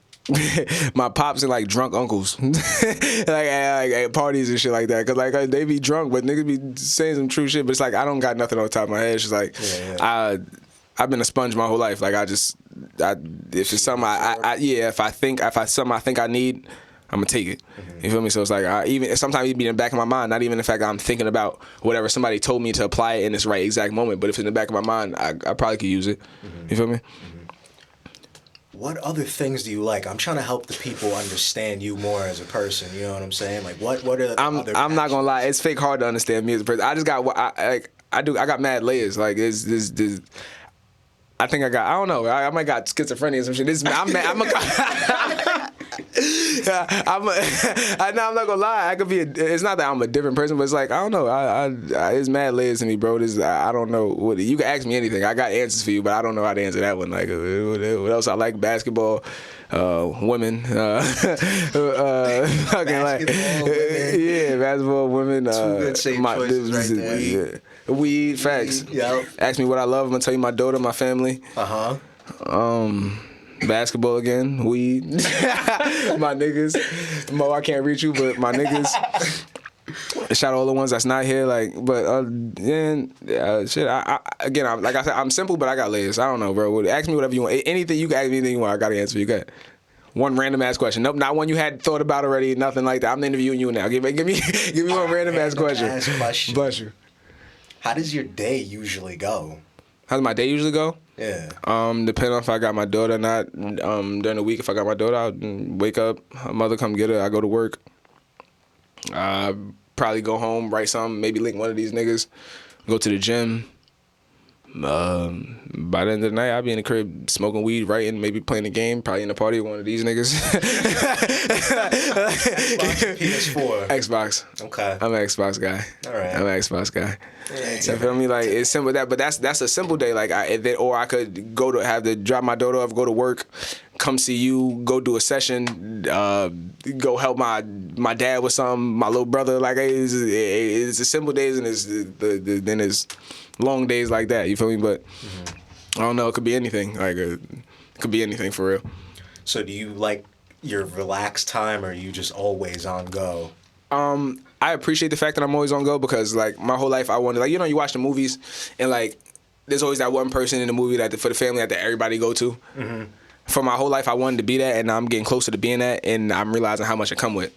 my pops and like drunk uncles, like at parties and shit like that. Cause like they be drunk, but niggas be saying some true shit. But it's like I don't got nothing on the top of my head. It's just like I've been a sponge my whole life. Like if it's something if I think I need, I'm gonna take it. Mm-hmm. You feel me? So it's like even sometimes it be in the back of my mind. Not even the fact that I'm thinking about whatever somebody told me to apply it in this right exact moment. But if it's in the back of my mind, I probably could use it. Mm-hmm. You feel me? Mm-hmm. What other things do you like? I'm trying to help the people understand you more as a person. You know what I'm saying? Like what are the other? I'm not gonna lie. It's fake hard to understand me as a person. I just got I got mad layers. Like this. I think I don't know. I might got schizophrenia or some shit. I'm not gonna lie. It's not that I'm a different person, but it's like I don't know. It's mad layers to me, bro. I don't know what you can ask me anything. I got answers for you, but I don't know how to answer that one. Like what else I like? Basketball, women, fucking like basketball, women. Two good safe choices right there. Weed, facts. Yep. Ask me what I love. I'm gonna tell you my daughter, my family. Basketball again. Weed. My niggas. Mo, I can't reach you, but my niggas. Shout out all the ones that's not here. Like, but shit. Like I said, I'm simple, but I got layers. I don't know, bro. Ask me whatever you want. Anything you can ask me, anything you want. I got to answer. You got one random ass question. Nope, not one you had thought about already. Nothing like that. I'm interviewing you now. Give me one random ass question. Bless you. How does your day usually go? How does my day usually go? Yeah. Depending on if I got my daughter or not. During the week, if I got my daughter, I'll wake up, her mother come get her, I go to work. Probably go home, write something, maybe link one of these niggas, go to the gym. By the end of the night, I'll be in the crib smoking weed, writing, maybe playing a game, probably in the party with one of these niggas. PS4. Xbox. Okay. I'm an Xbox guy. All right. I'm an Xbox guy. Yeah, You feel me? Like, it's simple that, but that's a simple day. Like, or I could go to have to drop my daughter off, go to work, come see you, go do a session, go help my dad with something, my little brother. Like, it's a simple days and then it's long days like that. You feel me? But I don't know. It could be anything. Like, it could be anything for real. So do you like your relaxed time, or are you just always on go? I appreciate the fact that I'm always on go because, like, my whole life I wanted, like, you watch the movies and, like, there's always that one person in the movie that for the family that everybody go to. Mm-hmm. For my whole life, I wanted to be that, and I'm getting closer to being that, and I'm realizing how much it come with.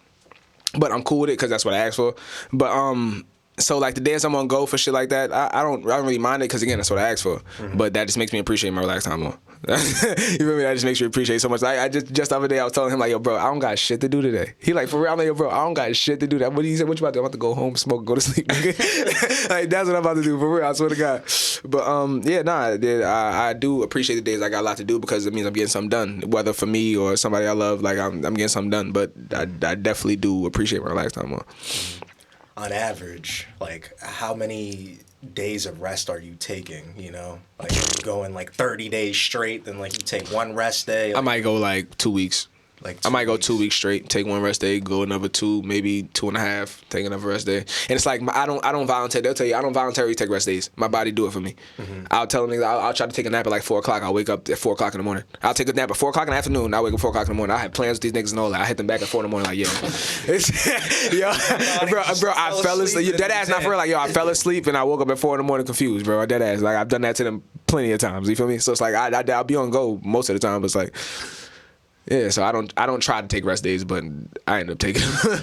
But I'm cool with it because that's what I asked for. But so like the days I'm on go for shit like that, I don't really mind it because again that's what I asked for. Mm-hmm. But that just makes me appreciate my relaxed time more. You feel me? That just makes you appreciate so much. I just the other day I was telling him like, yo, bro, I don't got shit to do today. He like, for real? I'm like, yo, bro, I don't got shit to do. That what he said? What you about to do? I'm about to go home, smoke, go to sleep. Like that's what I'm about to do for real. I swear to God. But I do appreciate the days I got a lot to do because it means I'm getting something done, whether for me or somebody I love. Like I'm getting something done. But I definitely do appreciate my relaxed time more. On average, like how many days of rest are you taking? You know, like if you're going like 30 days straight, then like you take one rest day. Like, I might go like 2 weeks. I might go 2 weeks straight, take one rest day, go another 2, maybe 2.5, take another rest day. And it's like I don't volunteer. They'll tell you I don't voluntarily take rest days. My body do it for me. Mm-hmm. I'll tell them I'll try to take a nap at like 4 o'clock. I'll wake up at 4 o'clock in the morning. I'll take a nap at 4 o'clock in the afternoon. I'll wake up at 4 o'clock in the morning. I have plans with these niggas and all that. I hit them back at 4 in the morning like yo, bro, I fell asleep. Dead ass not for real. Like yo, I fell asleep and I woke up at 4 in the morning confused, bro. Dead ass. Like I've done that to them plenty of times. You feel me? So it's like I'll be on go most of the time. But it's like. Yeah, so I don't try to take rest days, but I end up taking them.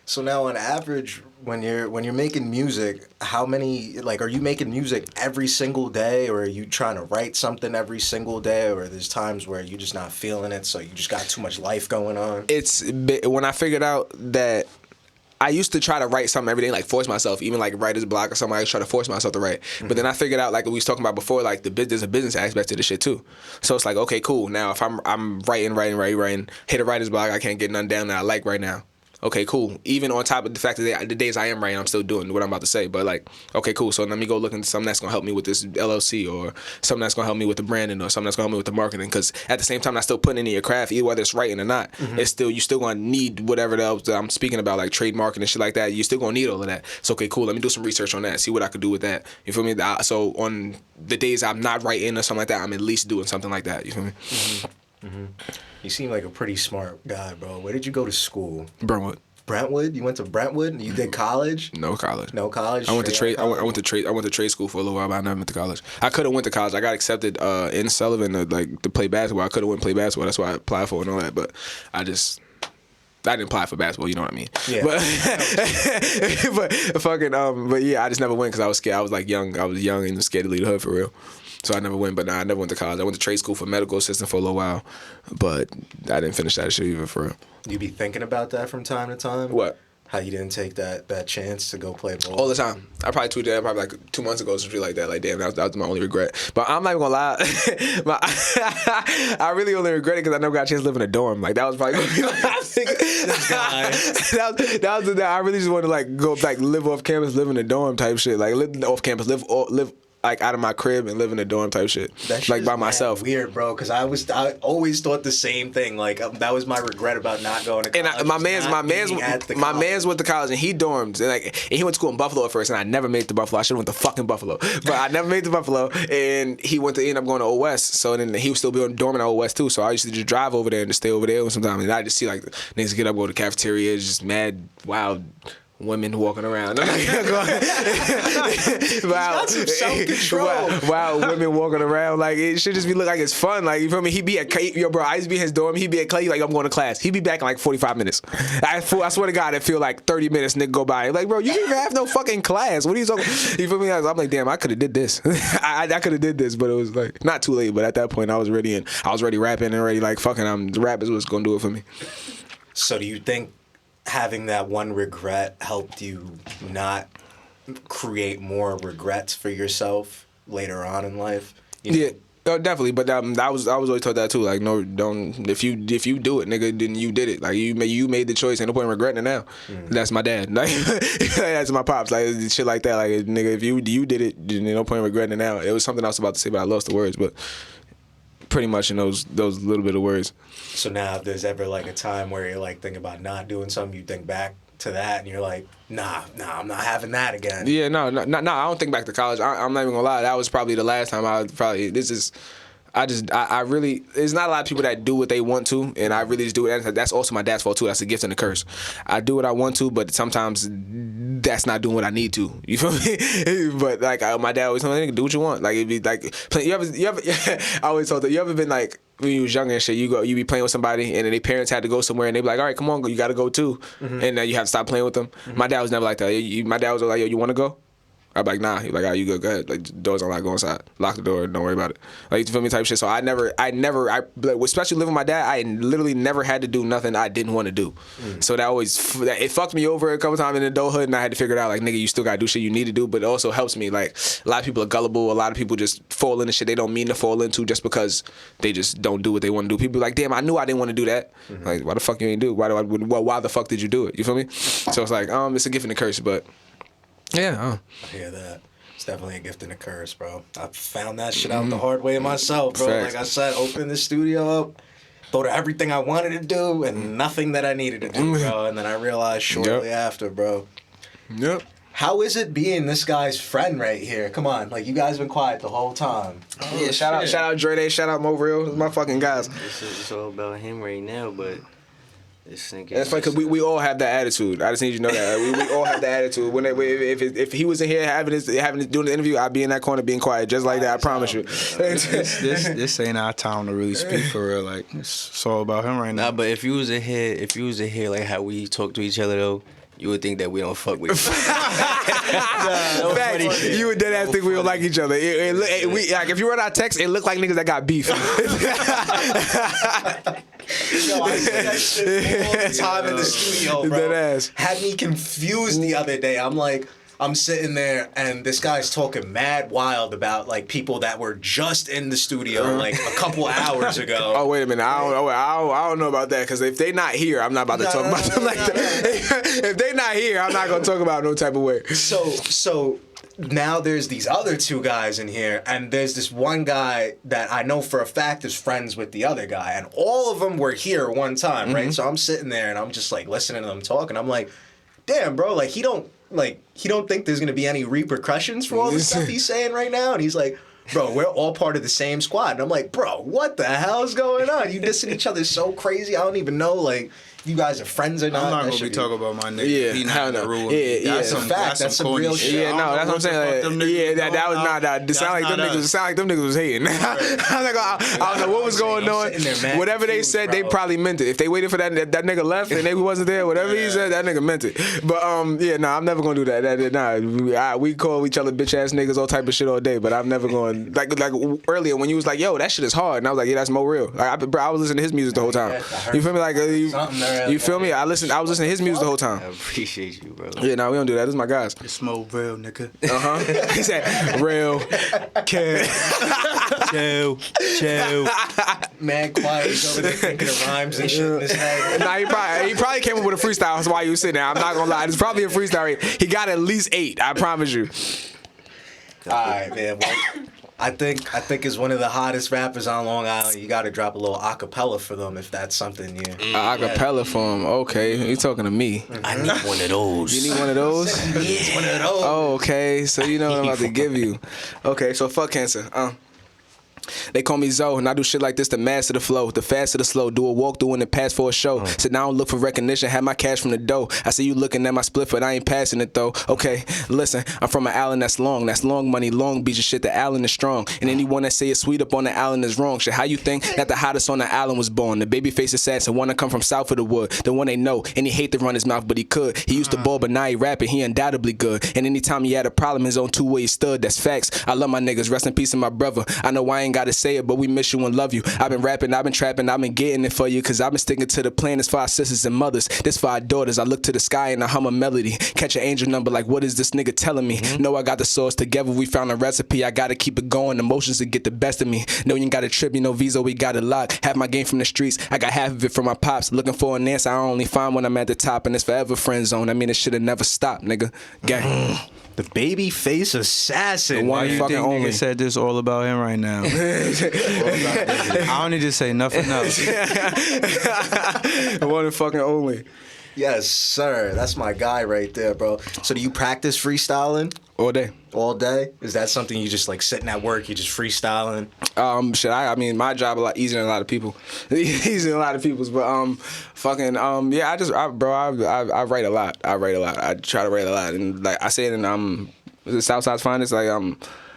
So now, on average, when you're making music, how many are you making music every single day, or are you trying to write something every single day, or there's times where you're just not feeling it, so you just got too much life going on? It's when I figured out that. I used to try to write something every day, like force myself, even like writer's block or something. I try to force myself to write. Mm-hmm. But then I figured out, like we was talking about before, like there's a business aspect to the shit too. So it's like, okay, cool. Now if I'm writing, hit a writer's block, I can't get none down that I like right now. Okay, cool. Even on top of the fact that the days I am writing, I'm still doing what I'm about to say. But like, okay, cool. So let me go look into something that's gonna help me with this LLC, or something that's gonna help me with the branding, or something that's gonna help me with the marketing. Because at the same time, I still putting into your craft, either whether it's writing or not. Mm-hmm. You still gonna need whatever else that I'm speaking about, like trademarking and shit like that. You still gonna need all of that. So okay, cool. Let me do some research on that. See what I could do with that. You feel me? So on the days I'm not writing or something like that, I'm at least doing something like that. You feel me? Mm-hmm. Mm-hmm. You seem like a pretty smart guy, bro. Where did you go to school? Brentwood. Brentwood? You went to Brentwood? You did college? No college. No college? I went to trade. I went to trade school for a little while, but I never went to college. I could have went to college. I got accepted in Sullivan to play basketball. I could have went and pled basketball. That's why I applied for it and all that. But I didn't apply for basketball. You know what I mean? Yeah. But yeah, I just never went because I was scared. I was young and scared to leave the hood for real. So I never went, but I never went to college. I went to trade school for medical assistant for a little while, but I didn't finish that shit even for real. You be thinking about that from time to time? What? How you didn't take that chance to go play ball? All the time. I probably tweeted that like 2 months ago, something like that. Like, damn, that was my only regret. But I'm not even gonna lie. I really only regret it because I never got a chance to live in a dorm. Like, that was probably gonna be like, I really just wanted to like go like live off campus, live in a dorm type shit. Like, live off campus, live like out of my crib and live in a dorm type shit. That shit like by myself. Weird, bro. Because I always thought the same thing. Like that was my regret about not going to college. And my man's went to college and he dormed and he went to school in Buffalo at first and I never made it to Buffalo. I should have went to fucking Buffalo, but I never made it to Buffalo. And he end up going to Old West. So then he was still dorming at Old West too. So I used to just drive over there and just stay over there sometimes. And I just see like niggas get up, go to the cafeteria, just mad, wild women walking around. I'm like, wow, some self-control. wow, women walking around. Like, it should just be look like it's fun. Like, you feel me? He be at yo, bro. I used to be in his dorm. He be at Clay. Like, I'm going to class. He be back in like 45 minutes. I swear to God, it feel like 30 minutes. Nigga go by. Like, bro, you didn't even have no fucking class. What are you talking? You feel me? I'm like, damn, I could have did this. I could have did this, but it was like not too late. But at that point, I was ready rapping and ready like fucking. The rap is what's gonna do it for me. So do you think having that one regret helped you not create more regrets for yourself later on in life? You know? Yeah. Oh, definitely, but I was always taught that too. Like, no, don't. If you do it, nigga, then you did it. Like, you made the choice. Ain't no point in regretting it now. That's my dad. Like, that's my pops. Like, shit like that. Like, nigga, if you did it, then no point in regretting it now. It was something I was about to say, but I lost the words. But pretty much in those little bit of words. So now, if there's ever like a time where you're like thinking about not doing something, you think back to that and you're like, nah, I'm not having that again. Yeah, no, I don't think back to college. I'm not even gonna lie. That was probably the last time I really, there's not a lot of people that do what they want to, and I really just do it. That's also my dad's fault too. That's a gift and a curse. I do what I want to, but sometimes that's not doing what I need to. You feel me? But like my dad always told me, do what you want. Like it'd be like, you ever I always told them, you ever been like, when you was younger and shit, you be playing with somebody, and then their parents had to go somewhere, and they be like, all right, come on, you got to go too, and you have to stop playing with them. My dad was never like that. My dad was like, yo, you want to go? I'm like, nah. He like, all right, you good, go ahead. Like, the door's unlocked, go inside. Lock the door, don't worry about it. Like, you feel me, type shit. So I never, especially living with my dad, I literally never had to do nothing I didn't want to do. So it fucked me over a couple times in adulthood, and I had to figure it out, like, nigga, you still got to do shit you need to do, but it also helps me. Like, a lot of people are gullible. A lot of people just fall into shit they don't mean to fall into just because they just don't do what they want to do. People be like, damn, I knew I didn't want to do that. Like, why the fuck you ain't do it? Why the fuck did you do it? You feel me? So it's like, it's a gift and a curse, but yeah. I hear that. It's definitely a gift and a curse, bro. I found that shit out the hard way myself, bro. Facts. Like I said, open the studio up, thought of everything I wanted to do and nothing that I needed to do, bro. And then I realized shortly after, bro. Yep. How is it being this guy's friend right here? Come on, like you guys been quiet the whole time. Yeah, shout out Dre Day, shout out Mo Real. Those my fucking guys. It's all about him right now, but this nigga. That's funny because we all have that attitude. I just need you to know that we all have that attitude. When if he was in here doing the interview, I'd be in that corner being quiet just like that. I promise you. This ain't our time to really speak for real. Like it's all about him right now. Nah, but if you was in here, like how we talk to each other though, you would think that we don't fuck with each other. Facts. You would dead ass think we don't like each other. Like if you run our text, it look like niggas that got beef. Yo, I see that shit all the time in the studio, bro. Dead ass. Had me confused the other day. I'm sitting there and this guy's talking mad wild about like people that were just in the studio like a couple hours ago. Oh wait a minute, I don't know about that because if they not here, I'm not about to talk about them like that. If they not here, I'm not gonna talk about no type of way. So now there's these other two guys in here, and there's this one guy that I know for a fact is friends with the other guy, and all of them were here one time, right? So I'm sitting there and I'm just like listening to them talk, and I'm like, damn, bro, like he don't think there's gonna be any repercussions for all the stuff he's saying right now, and he's like, bro, we're all part of the same squad, and I'm like, bro, what the hell's going on? You dissing each other so crazy, I don't even know, like, you guys are friends or not. I'm not gonna be talking about my nigga. Yeah, he not in the room. That's a fact. That's some real shit. Yeah, no, that's what I'm saying. Like, that was not that. It sound like them niggas was hating. I don't know what was going on. Whatever they said, they probably meant it. If they waited for that nigga left and they wasn't there, whatever he said, that nigga meant it. But I'm never gonna do that. We call each other bitch ass niggas all type of shit all day, but I'm never going like earlier when you was like, yo, that shit is hard, and I was like, yeah, that's Mo Real. Like, I was listening to his music the whole time. You feel me? Like you feel me? I was listening to his music the whole time. I appreciate you, bro. Yeah, no, we don't do that. This is my guys. It's Mo Real, nigga. He said, real, care, chill. Man, quiet. He's over there thinking of rhymes and shit in his head. Nah, he probably came up with a freestyle. That's why you sitting there. I'm not gonna lie. It's probably a freestyle. He got at least 8. I promise you. All right, man. Well, I think it's one of the hottest rappers on Long Island. You got to drop a little acapella for them if that's something you. Acapella for him. Okay, you talking to me? I need one of those. You need one of those? Yeah, one of those. Oh, okay. So you know what I'm about to give you. Okay, so fuck cancer. They call me Zoe, and I do shit like this to master the flow. The faster the slow, do a walkthrough and then pass for a show. Sit down, look for recognition, have my cash from the dough. I see you looking at my split, but I ain't passing it though. Okay, listen, I'm from an island that's long money, Long Beach and shit. The island is strong, and anyone that say it's sweet up on the island is wrong. Shit, how you think that the hottest on the island was born? The babyface assassin, one that come from south of the wood, the one they know, and he hate to run his mouth, but he could. He used to ball, but now he rapping, he undoubtedly good. And anytime he had a problem, his own two-way stood. That's facts. I love my niggas, rest in peace to my brother. I know I ain't gotta say it, but we miss you and love you. I've been rapping, I've been trapping, I've been getting it for you, cause I've been sticking to the plan. It's for our sisters and mothers, this for our daughters. I look to the sky and I hum a melody, catch an angel number like, what is this nigga telling me? Know I got the sauce together, we found a recipe. I gotta keep it going, emotions to get the best of me. No, you ain't got a trip, you know Veezo, we got it locked. Have my game from the streets, I got half of it from my pops. Looking for an answer, I only find when I'm at the top, and it's forever friend zone. I mean, it should've never stopped, nigga. Gang. The baby face assassin. The one Why you fucking think only. nigga said this all about him right now? I don't need to say nothing else. The one and fucking only. Yes, sir. That's my guy right there, bro. So do you practice freestyling All day. all day? Is that something you just like sitting at work, you just freestyling? Shit, I mean, my job a lot easier than a lot of people. Easier than a lot of people's, but yeah, I write a lot. I try to write a lot, and like I said, and the Southside's finest, like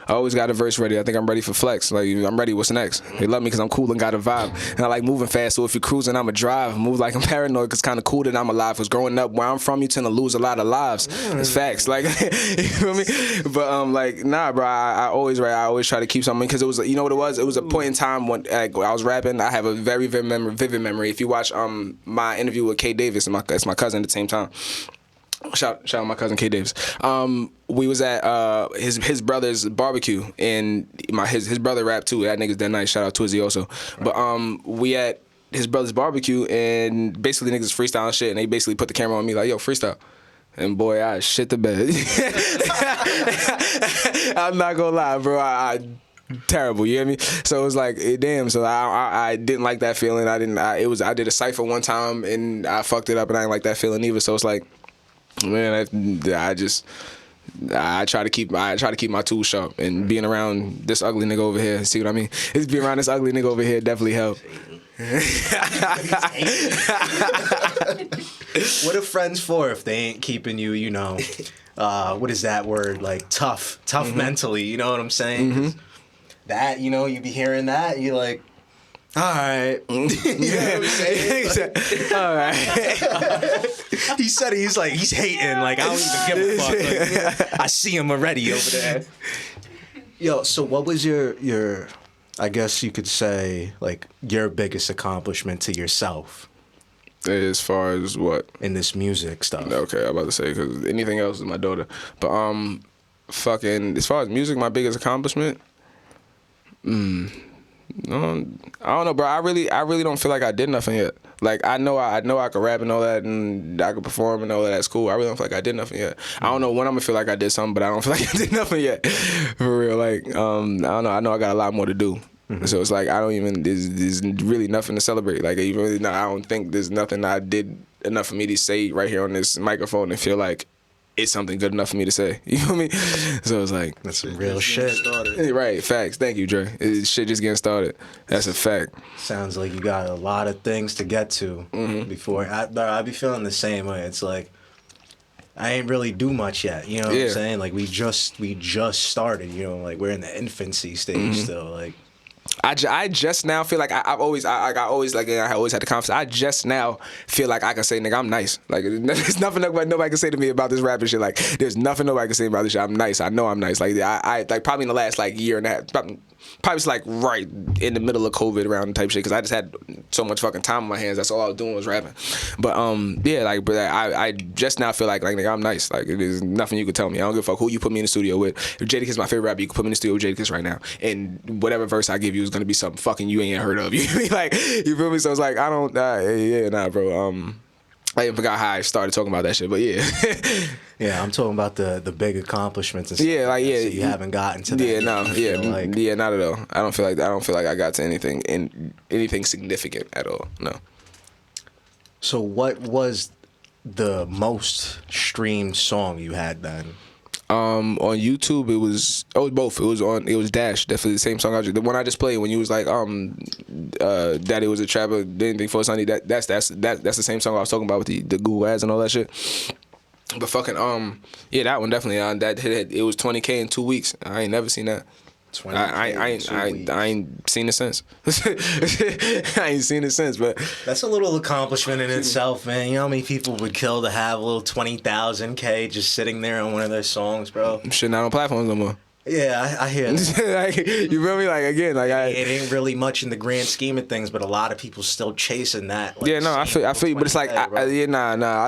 I always got a verse ready. I think I'm ready for flex. Like, I'm ready. What's next? They love me because I'm cool and got a vibe. And I like moving fast, so if you're cruising, I'ma drive. Move like I'm paranoid because it's kind of cool that I'm alive. Because growing up where I'm from, you tend to lose a lot of lives. It's facts. Like, you feel me? But, like, nah, bro, I always write. I always try to keep something because it was, you know what it was? It was a point in time when I was rapping. I have a very vivid memory. If you watch my interview with K Davis, it's my cousin at the same time. Shout out my cousin K Davis. We was at his brother's barbecue, and his brother rapped too. That nigga's that nice. Shout out to Izzy also. But we at his brother's barbecue, and basically niggas freestyling shit, and they basically put the camera on me like, yo, freestyle. And boy, I shit the bed. I'm not gonna lie, bro. I terrible, you hear me? So it was like, damn. So I didn't like that feeling. I did a cypher one time and I fucked it up, and I didn't like that feeling either. So it's like, man, I try to keep my tools sharp, and being around this ugly nigga over here, see what I mean? Being around this ugly nigga over here definitely helped. What are friends for if they ain't keeping you, you know, what is that word? Like tough mentally, you know what I'm saying? That, you know, you be hearing that, you like, all right. You know what I'm saying? All right. He said it, he's like, he's hating, like, I don't even give a fuck. Like, I see him already over there. Yo, so what was your I guess you could say, like, your biggest accomplishment to yourself? As far as what? In this music stuff. Okay, I'm about to say, because anything else is my daughter. But, as far as music, my biggest accomplishment? No, I don't know, bro. I really don't feel like I did nothing yet. Like, I know I could rap and all that, and I could perform and all that. That's cool. I really don't feel like I did nothing yet. I don't know when I'm gonna feel like I did something, but I don't feel like I did nothing yet. For real, like, I don't know. I know I got a lot more to do. So it's like, there's really nothing to celebrate. Like, even I don't think there's nothing I did enough for me to say right here on this microphone and feel like it's something good enough for me to say. You know what I mean? So it's like, That's some real shit. Right, facts. Thank you, Dre. Shit just getting started. That's a fact. Sounds like you got a lot of things to get to before. I be feeling the same way. It's like, I ain't really do much yet. You know what I'm saying? Like, we just started, you know, like, we're in the infancy stage still. Like, I just now feel like I always had the confidence. I just now feel like I can say, nigga, I'm nice. Like, there's nothing nobody can say to me about this rapping shit. Like, there's nothing nobody can say about this shit. I'm nice. I know I'm nice. Like, I like probably in the last like year and a half, probably it's like right in the middle of COVID around type shit, because I just had so much fucking time on my hands. That's all I was doing was rapping. But but I just now feel like nigga, I'm nice. Like, there's nothing you can tell me. I don't give a fuck who you put me in the studio with. If Jadakiss my favorite rapper, you can put me in the studio with Jadakiss right now, and whatever verse I give you is gonna be something fucking you ain't heard of. You feel me? Like, you feel me? So it's like, I don't bro. I even forgot how I started talking about that shit, but yeah. yeah, I'm talking about the big accomplishments and stuff. Yeah, like, yeah. So you haven't gotten to that. Yeah, no, yeah, not at all. I don't feel like I got to anything significant at all. No. So what was the most streamed song you had then? On YouTube, it was both. It was Dash, definitely the same song. The one I just played when you was like, Daddy was a trapper, didn't think for Sunny. That's the same song I was talking about with the Google ads and all that shit. But fucking yeah, that one definitely. That hit. It was 20K in 2 weeks. I ain't never seen that. I ain't seen it since. I ain't seen it since, but that's a little accomplishment in itself, man. You know how many people would kill to have a little 20,000 K just sitting there on one of their songs, bro? Shit, not on platforms no more. Yeah, I hear that. Like, you feel me? Like, again, like it ain't really much in the grand scheme of things, but a lot of people still chasing that. Like, yeah, no, I feel you, but it's like, I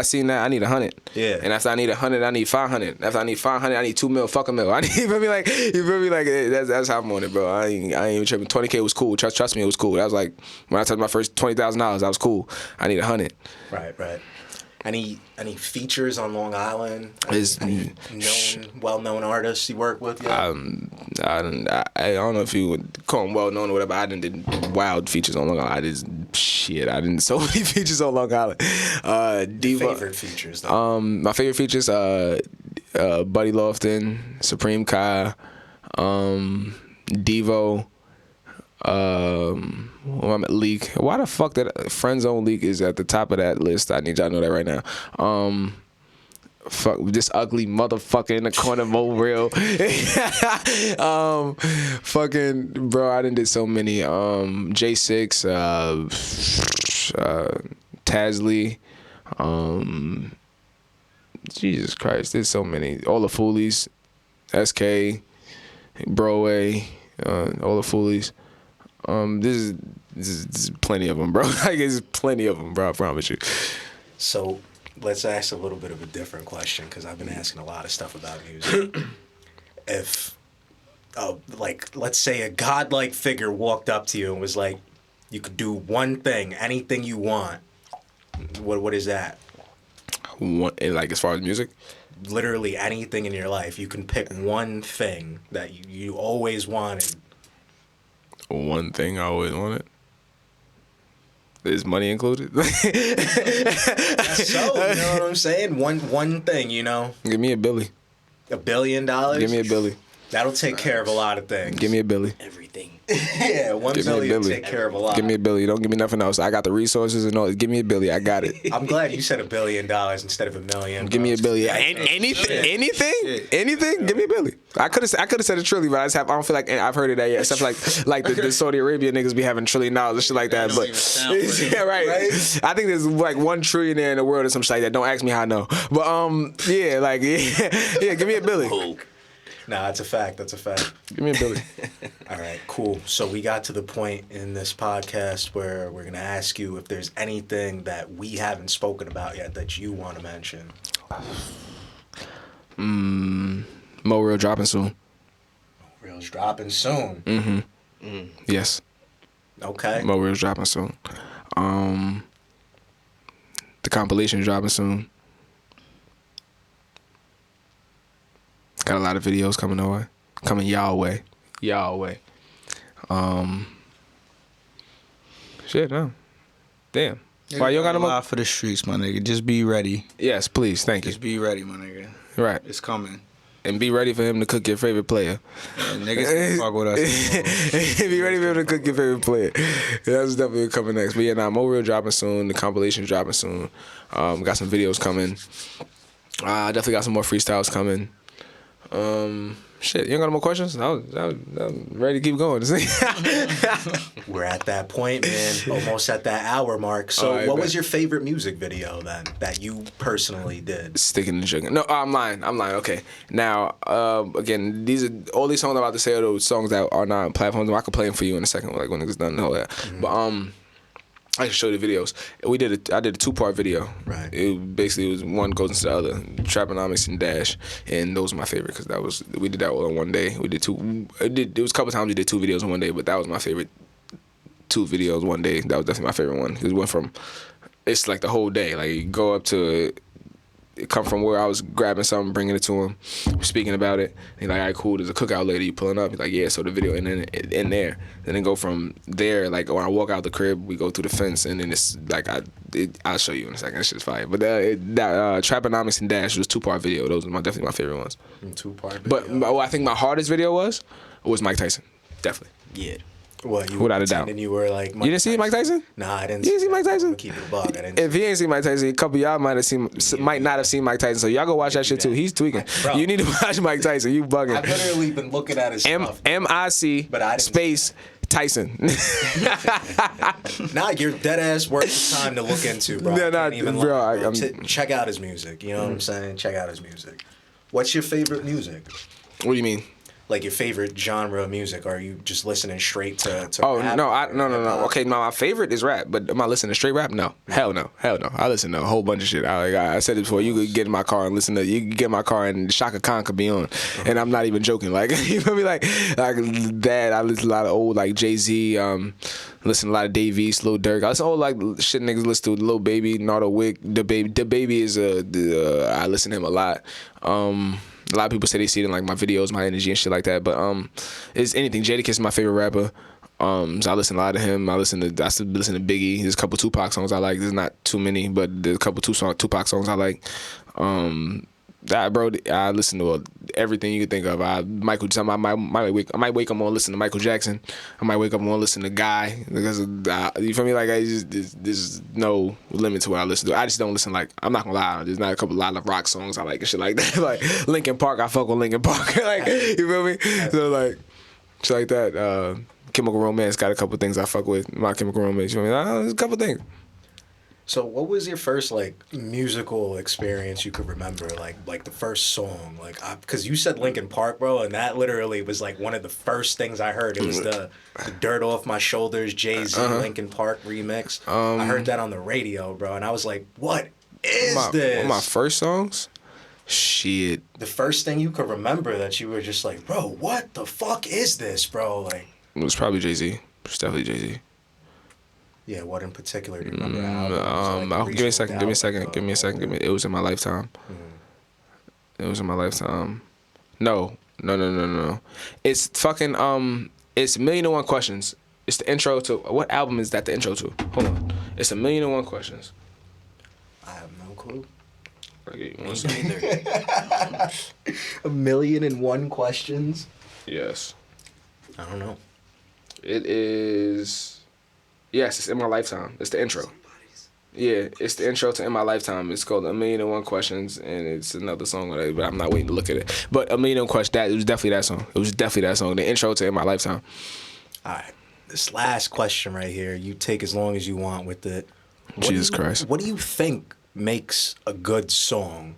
seen that. I need 100. Yeah. And after I need 100, I need 500. After I need 500, I need 2 mil, fuck a mil. I need, you feel me? Like, that's how I'm on it, bro. I ain't even tripping. 20K was cool. Trust me, it was cool. That was like, when I took my first $20,000, that was cool. I need 100. Right. Any features on Long Island? Is any well-known artists you work with? Yeah? I don't know if you would call them well-known or whatever. I did wild features on Long Island. I didn't so many features on Long Island. Diva. Favorite features, though? My favorite features, Buddy Lofton, Supreme Kai, Devo, Leak. Why the fuck that Friend Zone Leak is at the top of that list? I need y'all to know that right now. Fuck this ugly motherfucker in the corner, Mo Real. Fucking bro, I done did so many. J6, Tazly, Jesus Christ, there's so many. All the Foolies, SK, Broadway, all the Foolies. This is plenty of them, bro. Like, there's plenty of them, bro. I promise you. So let's ask a little bit of a different question, because I've been asking a lot of stuff about music. If, like, let's say a godlike figure walked up to you and was like, you could do one thing, anything you want, what is that? Like, as far as music? Literally anything in your life. You can pick one thing that you always wanted. One thing I always wanted. Is money included? That's so, you know what I'm saying? One thing, you know? Give me a Billy. $1 billion? Give me a Billy. That'll take care of a lot of things. Give me a Billy. Everything. Yeah, $1 billion will take care of a lot. Give me a Billy. Don't give me nothing else. I got the resources and all. Give me a Billy. I got it. I'm glad you said $1 billion instead of $1 million. Give me a Billy. Anything? Give me a Billy. I could have said $1 trillion, but I don't feel like I've heard of that yet. Except like the Saudi Arabia niggas be having $1 trillion and shit like that. But yeah, right. I think there's like 1 trillionaire in the world or some shit like that. Don't ask me how I know. But yeah, give me a Billy. Nah, that's a fact. That's a fact. Give me a Billy. All right, cool. So we got to the point in this podcast where we're going to ask you if there's anything that we haven't spoken about yet that you want to mention. Mo Real dropping soon. Mo Real's dropping soon. Mm-hmm. Yes. Okay. Mo Real's dropping soon. The compilation's dropping soon. Got a lot of videos coming our way. Coming y'all way. Shit, no. Damn. Why you don't got no more? For the streets, my nigga. Just be ready. Yes, please. Thank you. Just be ready, my nigga. Right. It's coming. And be ready for him to cook your favorite player. Niggas can fuck with us. Be ready for him to cook your favorite player. That's definitely coming next. But yeah, Mo Real dropping soon. The compilation's dropping soon. Got some videos coming. Definitely got some more freestyles coming. Shit, you ain't got no more questions? I'm ready to keep going. We're at that point, man. Almost at that hour mark. So what was your favorite music video then that you personally did? Sticking the Sugar. No, I'm lying. Okay. Now, again, all these songs I'm about to say are those songs that are not on platforms. I can play them for you in a second, like when it's done and all that. Mm-hmm. But I can show you the videos. I did a 2-part video. Right. It basically was one goes into the other. Traponomics and Dash, and those were my favorite because we did that all in one day. We did 2. It was a couple times we did 2 videos in one day, but that was my favorite. 2 videos one day. That was definitely my favorite one. It went from, it's like the whole day. Like you go up to it come from where I was grabbing something, bringing it to him, speaking about it. And he's like, all right, cool. There's a cookout lady pulling up. He's like, yeah. So the video, and then in there, and then go from there. Like when I walk out the crib, we go through the fence, and then it's like I'll show you in a second. It's just fire. But Traponomics and Dash was a 2-part video. Those are definitely my favorite ones. 2-part video. But I think my hardest video was Mike Tyson. Definitely. Yeah. What, you Without a doubt. And you were like, You didn't see Mike Tyson? Nah, I didn't. You didn't see Mike that. Tyson? I'm gonna keep it a buck. I didn't. If he ain't seen Mike Tyson, a couple of y'all might not have seen Mike Tyson. So y'all go watch that shit too. He's tweaking. Bro. You need to watch Mike Tyson. You bugging. I've literally been looking at his stuff. MIC But I didn't space Tyson. Nah, you're dead ass worth the time to look into, bro. Yeah, nah, I can't even bro, lie, I'm- check out his music. You know what I'm saying? Check out his music. What's your favorite music? What do you mean? Like your favorite genre of music? Are you just listening straight to Oh rap no, or no. hip-hop? Okay, my favorite is rap, but am I listening to straight rap? No, hell no. I listen to a whole bunch of shit. I said it before. You could get in my car and listen to. You could get in my car and Shaka Khan could be on, and I'm not even joking. Like you feel me? Like that. I listen to a lot of old like Jay-Z. Listen to a lot of Dave East, Lil Durk. I listen to old like shit niggas listen to Lil Baby, Nardo Wick. The baby is I listen to him a lot. A lot of people say they see it in like my videos, my energy and shit like that. But it's anything. Jadakiss is my favorite rapper. So I listen a lot to him. I still listen to Biggie. There's a couple Tupac songs I like. There's not too many, but there's a couple Tupac songs I like. I listen to everything you can think of. I might wake up and listen to Michael Jackson. I might wake up and listen to Guy because you feel me. Like there's no limit to what I listen to. I just don't listen like I'm not gonna lie. There's not a lot of rock songs I like and shit like that. Like Linkin Park, I fuck with Linkin Park. Like you feel me? So like shit like that. Chemical Romance got a couple things I fuck with. My Chemical Romance. You feel me? There's a couple things. So what was your first like musical experience you could remember? Like the first song, like because you said Linkin Park, bro, and that literally was like one of the first things I heard. It was the Dirt Off My Shoulders Jay-Z Linkin Park remix. I heard that on the radio, bro, and I was like, what is this? One of my first songs? Shit. The first thing you could remember that you were just like, bro, what the fuck is this, bro? Like It was probably Jay-Z. It's definitely Jay-Z. yeah, what in particular do you remember? Give me a second. It was in my lifetime. It was in my lifetime. No. It's fucking it's 1,000,001 Questions. It's the intro to what album is that the intro to? Hold on. It's 1,000,001 Questions. I have no clue. Okay, Me neither. 1,000,001 Questions. yes. I don't know. It is. Yes, it's In My Lifetime. It's the intro. Yeah, it's the intro to In My Lifetime. It's called 1,000,001 Questions, and it's another song on it, but I'm not waiting to look at it. But 1,000,001 Questions, it was definitely that song. It was definitely that song. The intro to In My Lifetime. All right. This last question right here, you take as long as you want with it. Jesus Christ. What do you think makes a good song?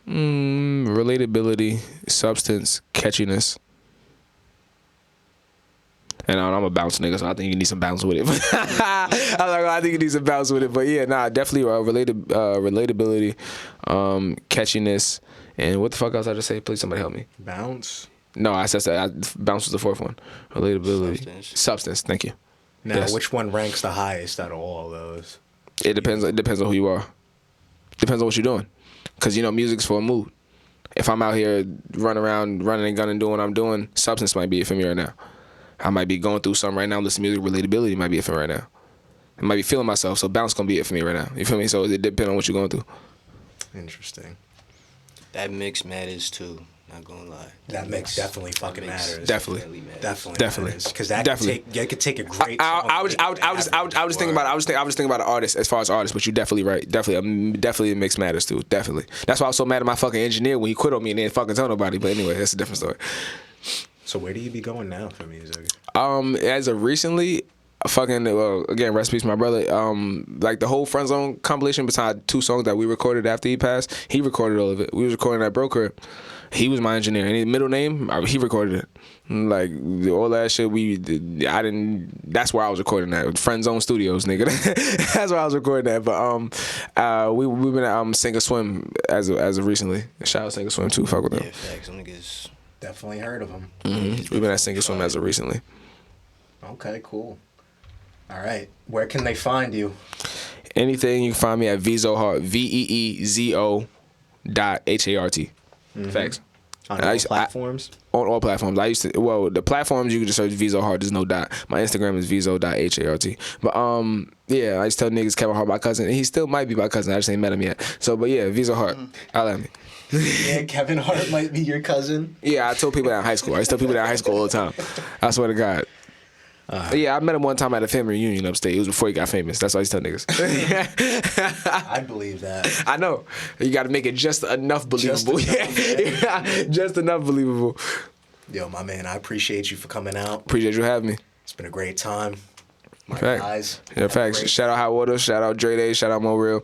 Relatability, substance, catchiness. And I'm a bounce nigga, so I think you need some bounce with it. I think you need some bounce with it. But yeah, definitely relatability, catchiness, and what the fuck else I just say? Please, somebody help me. Bounce? No, I said bounce was the fourth one. Relatability, substance. Thank you. Now, Yes. which one ranks the highest out of all those? It depends. It depends on who you are. Depends on what you're doing. Cause music's for a mood. If I'm out here running and gunning, doing what I'm doing, substance might be it for me right now. I might be going through something right now. Listen to music, relatability might be it for me right now. I might be feeling myself, so bounce gonna be it for me right now. You feel me? So it depends on what you're going through. Interesting. That mix matters too. Not gonna lie. That mix definitely fucking matters. Definitely. Definitely. Because that Definitely. could take a great song. I was just thinking about an artist as far as artists, but you're definitely right. Definitely, mix matters too. Definitely. That's why I was so mad at my fucking engineer when he quit on me and didn't fucking tell nobody. But anyway, that's a different story. So where do you be going now for music? As of recently, again, recipes my brother. Like the whole Friend Zone compilation, besides 2 songs that we recorded after he passed, he recorded all of it. We was recording at Bro Crib. He was my engineer. And his middle name, he recorded it. Like all that shit, that's where I was recording that. Friend Zone Studios, nigga. That's where I was recording that. But we've been at Sink or Swim as of recently. Shout out Sink or Swim too. Fuck with them. Yeah, facts. Them niggas. Definitely heard of them. We've been at Sink or Swim as of recently. Okay, cool. All right. Where can they find you? anything, you can find me at Veezo.Hart, VEEZO.HART. Facts. On all platforms? On all platforms. The platforms you can just search Veezo.Hart, there's no dot. My Instagram is Veezo.HART. But yeah, I used to tell niggas Kevin Hart my cousin, and he still might be my cousin. I just ain't met him yet. So, but yeah, Veezo.Hart. I'll at me. Yeah, Kevin Hart might be your cousin. Yeah, I told people that in high school. I used to tell people that in high school all the time. I swear to God. Yeah, I met him one time at a family reunion upstate. It was before he got famous. That's why I used to tell niggas. I believe that. I know. You got to make it just enough believable. Just enough believable. Yo, my man, I appreciate you for coming out. Appreciate you having me. It's been a great time. My Fact. guys. Yeah, facts. Shout out HotWater. Shout out Dre Day. Shout out Mo Real.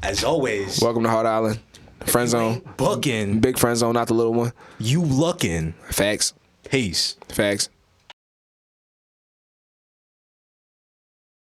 As always. Welcome to Hard Island. Friend zone. Booking. Big friend zone, not the little one. You looking. Facts. Peace. Facts.